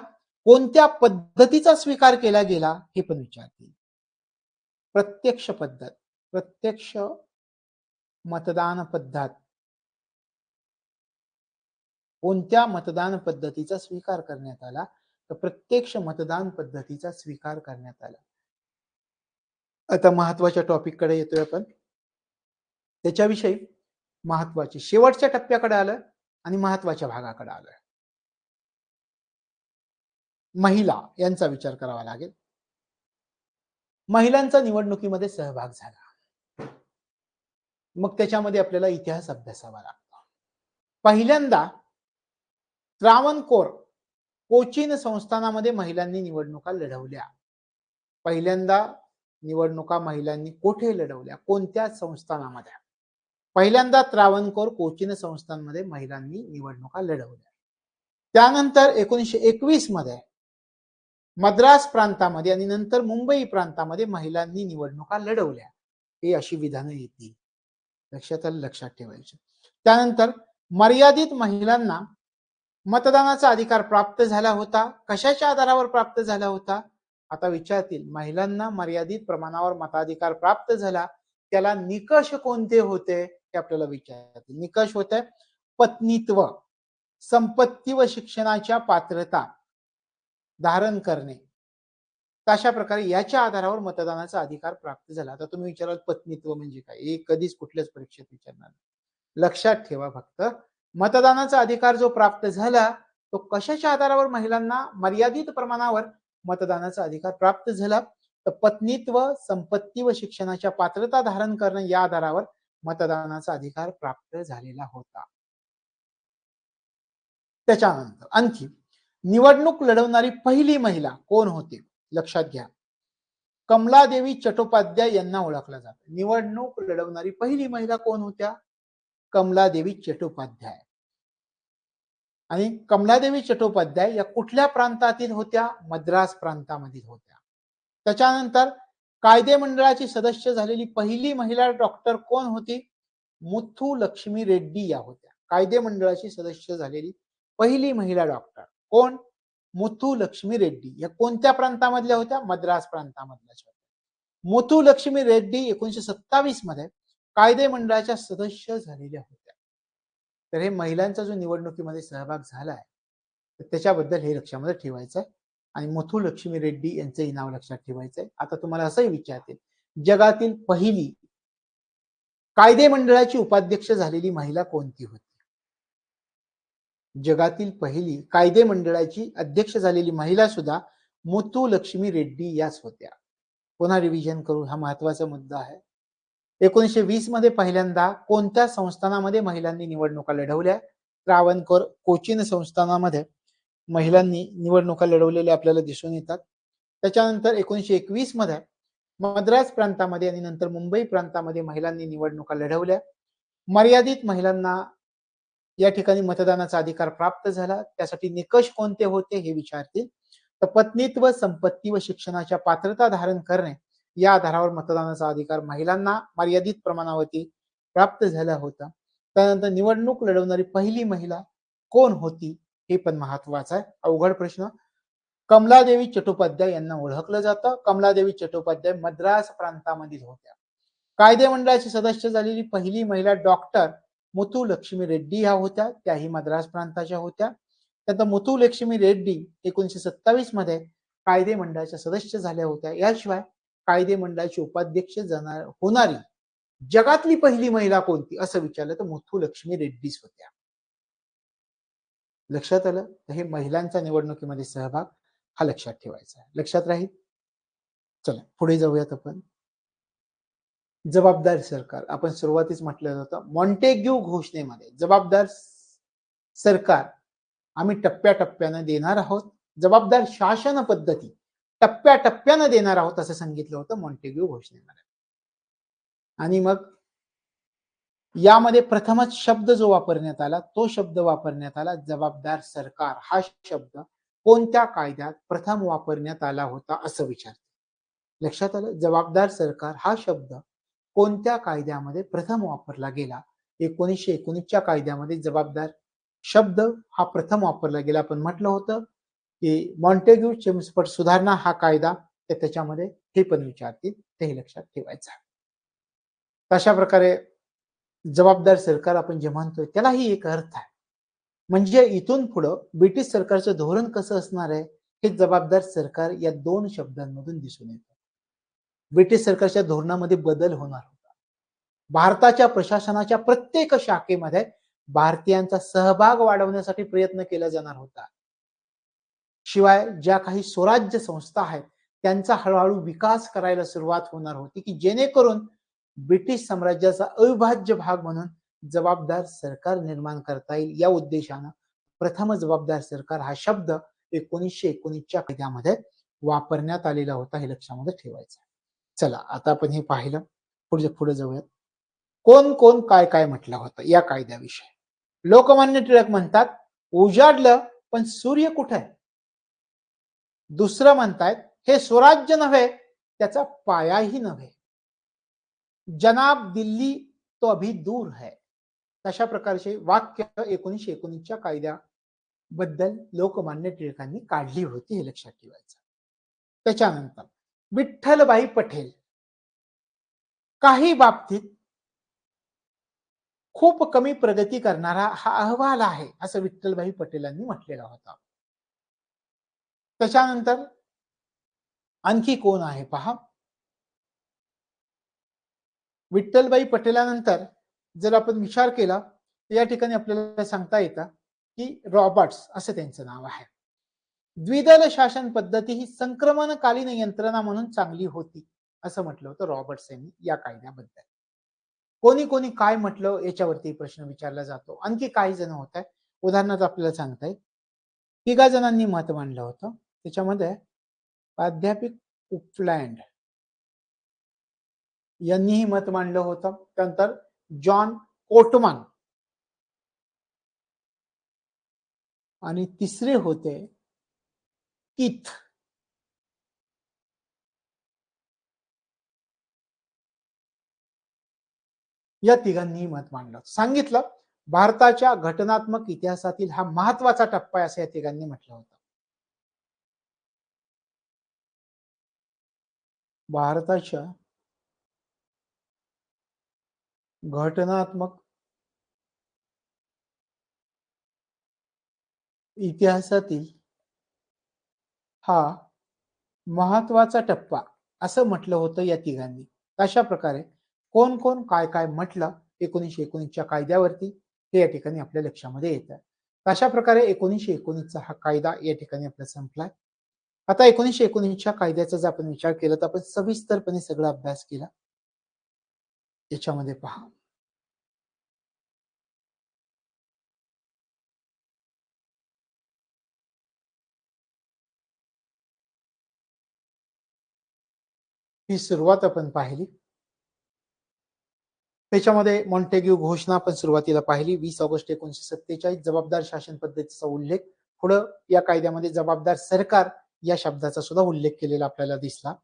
कोणत्या पद्धतीचा स्वीकार केला गेला हे पण विचारतील. प्रत्यक्ष पद्धत, प्रत्यक्ष मतदान पद्धत, कोणत्या मतदान पद्धतीचा स्वीकार करण्यात आला? तर प्रत्यक्ष मतदान पद्धतीचा स्वीकार करण्यात आला. आता महत्वाच्या टॉपिक कडे येतोय आपण. त्याच्याविषयी महत्वाचे शेवटच्या टप्प्याकडे आलं आणि महत्वाच्या भागाकडे आलं. महिला यांचा विचार करावा लागेल. महिलांचा निवडणुकीमध्ये सहभाग झाला. मग त्याच्यामध्ये आपल्याला इतिहास अभ्यासावा लागतो. पहिल्यांदा त्रावणकोर कोचीन संस्थानामध्ये महिलांनी निवडणुका लढवल्या. पहिल्यांदा निवडणुका महिलांनी कुठे लढवल्या? कोणत्या संस्थानामध्ये? पहिल्यांदा त्रावणकोर कोचीन संस्थांमध्ये महिलांनी निवडणुका लढवल्या. त्यानंतर 1921 मध्ये मद्रास प्रांतामध्ये आणि नंतर मुंबई प्रांतामध्ये महिलांनी निवडणुका लढवल्या. हे अशी विधानं येतील. लक्षात आलं? लक्षात ठेवायचे. त्यानंतर मर्यादित महिलांना मतदानाचा अधिकार प्राप्त झाला होता. कशाच्या आधारावर प्राप्त झाला होता? आता विचारतील, महिलांना मर्यादित प्रमाणावर मताधिकार प्राप्त झाला, त्याला निकष कोणते होते हे आपल्याला विचारतील. निकष होते पत्नीत्व, संपत्ती व शिक्षणाच्या पात्रता धारण करणे. अशा प्रकारे याच्या आधारावर मतदानाचा अधिकार प्राप्त झाला. आता तुम्ही विचाराल पत्नीत्व म्हणजे काय? हे कधीच कुठल्याच परीक्षेत विचारणार. लक्षात ठेवा, फक्त मतदानाचा अधिकार जो प्राप्त झाला तो कशाच्या आधारावर महिलांना मर्यादित प्रमाणावर मतदानाचा अधिकार प्राप्त झाला? तर पत्नीत्व, संपत्ती व शिक्षणाच्या पात्रता धारण करणे या आधारावर मतदानाचा अधिकार प्राप्त झालेला होता. त्याच्यानंतर आणखी निवडणूक लढवणारी पहिली महिला कोण होती? लक्षात घ्या, कमलादेवी चट्टोपाध्याय यांना ओळखलं जातं. निवडणूक लढवणारी पहिली महिला कोण होत्या? कमलादेवी चट्टोपाध्याय. आणि कमलादेवी चट्टोपाध्याय या कुठल्या प्रांतातील होत्या? मद्रास प्रांतामधील होत्या. त्याच्यानंतर कायदे मंडळाची सदस्य झालेली पहिली महिला डॉक्टर कोण होती? मुथुलक्ष्मी रेड्डी या होत्या. कायदे मंडळाची सदस्य झालेली पहिली महिला डॉक्टर कोण? मुथुलक्ष्मी रेड्डी. या कोणत्या प्रांतामधल्या होत्या? मद्रास प्रांतामधल्या होत्या. मुथुलक्ष्मी रेड्डी 1927 मध्ये कायदे मंडळाच्या सदस्य झालेल्या होत्या. तर हे महिलांचा जो निवडणुकीमध्ये सहभाग झालाय तर त्याच्याबद्दल हे लक्षामध्ये ठेवायचं आहे. आणि मुथुलक्ष्मी रेड्डी यांचंही नाव लक्षात ठेवायचंय. आता तुम्हाला असंही विचारते, जगातील पहिली कायदे मंडळाची उपाध्यक्ष झालेली महिला कोणती होती? जगातील पहिली कायदे मंडळाची अध्यक्ष झालेली महिला सुद्धा मुथुलक्ष्मी रेड्डी याच होत्या. पुन्हा रिव्हिजन करू, हा महत्वाचा मुद्दा आहे. 1920 मध्ये पहिल्यांदा कोणत्या संस्थानामध्ये महिलांनी निवडणुका लढवल्या? त्रावणकोर कोचीन संस्थानामध्ये महिलांनी निवडणुका लढवलेल्या आपल्याला दिसून येतात. त्याच्यानंतर 1921 मध्ये मद्रास प्रांतामध्ये आणि नंतर मुंबई प्रांतामध्ये महिलांनी निवडणुका लढवल्या. मर्यादित महिलांना या ठिकाणी मतदानाचा अधिकार प्राप्त झाला. त्यासाठी निकष कोणते होते हे विचारतील. तर पत्नीत्व, संपत्ती व शिक्षणाच्या पात्रता धारण करणे या आधारावर मतदानाचा अधिकार महिलांना मर्यादित प्रमाणावरती प्राप्त झाला होता. त्यानंतर निवडणूक लढवणारी पहिली महिला कोण होती हे पण महत्वाचं आहे. अवघड प्रश्न. कमलादेवी चट्टोपाध्याय यांना ओळखलं जातं. कमलादेवी चट्टोपाध्याय मद्रास प्रांतामधील होत्या. कायदे मंडळाची सदस्य झालेली पहिली महिला डॉक्टर मुथुलक्ष्मी रेड्डी ह्या होत्या, त्याही मद्रास प्रांताच्या होत्या. त्यानंतर मुथुलक्ष्मी रेड्डी 1927 मध्ये कायदे मंडळाच्या सदस्य झाल्या होत्या. याशिवाय कायदे मंडळाची उपाध्यक्ष होणारी जगातली पहिली महिला कोणती असं विचारलं तर मुथुलक्ष्मी रेड्डीच होत्या. लक्षात आलं? तर हे महिलांचा निवडणुकीमध्ये सहभाग हा लक्षात ठेवायचा आहे. लक्षात राहील? चला पुढे जाऊयात आपण. जबाबदार सरकार आपण सुरुवातीच म्हटलं होतं मॉन्टेग्यू घोषणेमध्ये जबाबदार सरकार आम्ही टप्प्याटप्प्यानं देणार आहोत. जबाबदार शासन पद्धती टप्प्याटप्प्यानं देणार आहोत असं सांगितलं होतं मॉन्टेग्यू घोषणेमध्ये. आणि मग यामध्ये प्रथमच शब्द जो वापरण्यात आला तो शब्द वापरण्यात आला जबाबदार सरकार. हा शब्द कोणत्या कायद्यात प्रथम वापरण्यात आला होता असं विचारते. लक्षात आलं? जबाबदार सरकार हा शब्द कोणत्या कायद्यामध्ये प्रथम वापरला गेला? 1919च्या कायद्यामध्ये जबाबदार शब्द हा प्रथम वापरला गेला. आपण म्हटलं होतं की मॉन्टेग्यू चेम्सफोर्ड सुधारणा हा कायदा त्याच्यामध्ये हे पण विचारतील, ते लक्षात ठेवायचं. तशा प्रकारे जबाबदार सरकार आपण जे म्हणतोय त्यालाही एक अर्थ आहे. म्हणजे इथून पुढं ब्रिटिश सरकारचं धोरण कसं असणार आहे हे जबाबदार सरकार या दोन शब्दांमधून दिसून येतं. ब्रिटिश सरकारच्या धोरणामध्ये बदल होणार होता. भारताच्या प्रशासनाच्या प्रत्येक शाखेमध्ये भारतीयांचा सहभाग वाढवण्यासाठी प्रयत्न केला जाणार होता. शिवाय ज्या काही स्वराज्य संस्था आहेत त्यांचा हळूहळू विकास करायला सुरुवात होणार होती की जेणेकरून ब्रिटिश साम्राज्याचा अविभाज्य भाग म्हणून जबाबदार सरकार निर्माण करता येईल. या उद्देशानं प्रथम जबाबदार सरकार हा शब्द 1919च्या कायद्यामध्ये वापरण्यात आलेला होता. हे लक्षामध्ये ठेवायचं. चला आता आपण हे पाहिलं. पुढे जाऊयात. कोण कोण काय काय म्हटलं होतं या कायद्याविषयी. लोकमान्य टिळक म्हणतात उजाडलं पण सूर्य कुठे आहे? दुसरं म्हणतायत हे स्वराज्य नव्हे त्याचा पायाही नव्हे. जनाब दिल्ली तो अभी दूर है. अशा प्रकारचे वाक्य 1919च्या कायद्याबद्दल लोकमान्य टिळकांनी काढली होती. हे लक्षात ठेवायचं. त्याच्यानंतर विठ्ठलभाई पटेल काही बाबतीत खूप कमी प्रगती करणारा हा अहवाल आहे असं विठ्ठलभाई पटेलांनी म्हटलेला होता. त्याच्यानंतर आणखी कोण आहे पहा. विठ्ठलभाई पटेलानंतर जर आपण विचार केला तर या ठिकाणी आपल्याला सांगता येतं की रॉबर्ट्स असं त्यांचं नाव आहे. द्विदल शासन पद्धती ही संक्रमणकालीन यंत्रणा म्हणून चांगली होती असं म्हटलं होतं रॉबर्ट्स यांनी या कायद्याबद्दल. कोणी कोणी काय म्हटलं याच्यावरती प्रश्न विचारला जातो. आणखी काही जण होत आहे. उदाहरणार्थ आपल्याला सांगता येईल तिघा जणांनी मत मांडलं होतं. त्याच्यामध्ये प्राध्यापक उपलँड यांनीही मत मांडलं होतं. त्यानंतर जॉन कोटमन आणि तिसरे होते कीथ. या तिघांनीही मत मांडलं. सांगितलं भारताच्या घटनात्मक इतिहासातील हा महत्वाचा टप्पा आहे असं या तिघांनी म्हटलं होतं. भारताच्या घटनात्मक इतिहासातील हा महत्वाचा टप्पा असं म्हटलं होतं या तिघांनी. अशा प्रकारे कोण कोण काय काय म्हटलं 1919च्या कायद्यावरती हे या ठिकाणी आपल्या लक्षामध्ये येतं. अशा प्रकारे 1919चा हा कायदा या ठिकाणी आपला संपलाय. आता 1919च्या कायद्याचा जर आपण विचार केला तर आपण सविस्तरपणे सगळा अभ्यास केला. याच्यामध्ये पहा ही सुरुवात आपण पाहिली. त्याच्यामध्ये मॉन्टेग्यू घोषणा आपण सुरुवातीला पाहिली 20 ऑगस्ट 1947 जबाबदार शासन पद्धतीचा उल्लेख. पुढं या कायद्यामध्ये जबाबदार सरकार या शब्दाचा सुद्धा उल्लेख केलेला आपल्याला दिसला.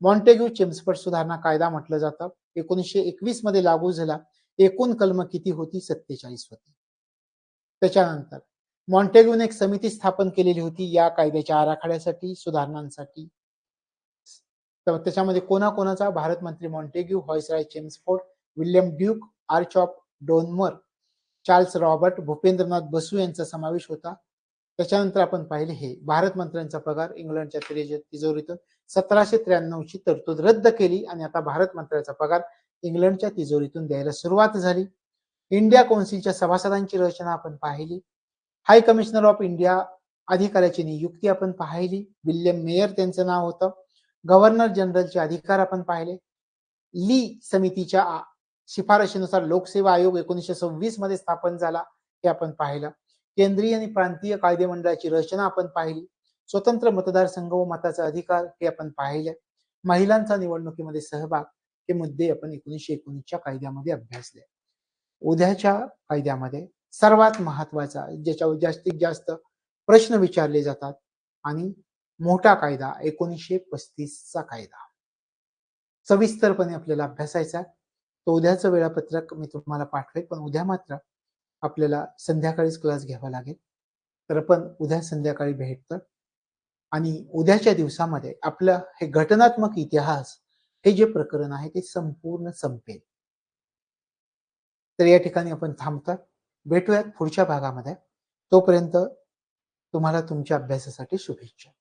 मॉन्टेग्यू चेम्सफोर्ड सुधारणा कायदा म्हटलं जातं. 1921 मध्ये लागू झाला. एकूण कलम किती होती? 47 होती. त्याच्यानंतर मॉन्टेग्यूने एक समिती स्थापन केलेली होती या कायद्याच्या आराखड्यासाठी सुधारणांसाठी. तर त्याच्यामध्ये कोणाकोणाचा? भारत मंत्री Montagu, viceroy Chelmsford, William Duke, earl of Donoughmore, Charles Robert, Bhupendranath Basu यांचा समावेश होता. त्याच्यानंतर आपण पाहिले हे भारत मंत्र्यांचा पगार इंग्लंडच्या तिजोरीतून 1793 ची तरतूद रद्द केली आणि आता भारत मंत्र्याचा पगार इंग्लंडच्या तिजोरीतून द्यायला सुरुवात झाली. इंडिया कौन्सिलच्या सभासदांची रचना आपण पाहिली. हाय कमिशनर ऑफ इंडिया अधिकाऱ्याची नियुक्ती आपण पाहिली. विल्यम मेयर त्यांचं नाव होतं. गव्हर्नर जनरलचे अधिकार आपण पाहिले. ली समितीच्या शिफारशीनुसार लोकसेवा आयोग 1926 मध्ये स्थापन झाला, हे आपण पाहिलं. केंद्रीय आणि प्रांतीय कायदे मंडळाची रचना आपण पाहिली. स्वतंत्र मतदारसंघ व मताचा अधिकार हे आपण पाहिले. महिलांचा निवडणुकीमध्ये सहभाग हे मुद्दे आपण 1919च्या कायद्यामध्ये अभ्यासले. उद्याच्या कायद्यामध्ये सर्वात महत्वाचा, ज्याच्यावर जास्तीत जास्त प्रश्न विचारले जातात आणि मोठा कायदा 1935चा कायदा सविस्तरपणे आपल्याला अभ्यासायचा आहे. तो उद्याचं वेळापत्रक मी तुम्हाला पाठवेल, पण उद्या मात्र आपल्याला संध्याकाळीच क्लास घ्यावा लागेल. तर आपण उद्या संध्याकाळी भेटतो आणि उद्याच्या दिवसामध्ये आपलं हे घटनात्मक इतिहास हे जे प्रकरण आहे ते संपूर्ण संपेल. तर या ठिकाणी आपण थांबतो. भेटूयात पुढच्या भागामध्ये. तोपर्यंत तुम्हाला तुमच्या अभ्यासासाठी शुभेच्छा.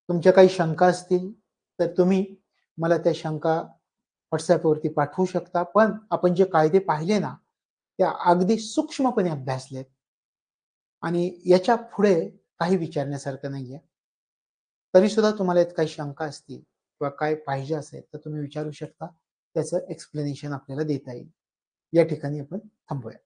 तुमच्या काही शंका असतील तर तुम्ही मला त्या शंका व्हॉट्सअपवरती पाठवू शकता. पण आपण जे कायदे पाहिले ना, त्या अगदी सूक्ष्मपणे अभ्यासलेत आणि याच्या पुढे काही विचारण्यासारखं नाहीये. तरी सुद्धा तुम्हाला यात काही शंका असतील किंवा काय पाहिजे असेल तर तुम्ही विचारू शकता. त्याचं एक्सप्लेनेशन आपल्याला देता येईल. या ठिकाणी आपण थांबूया.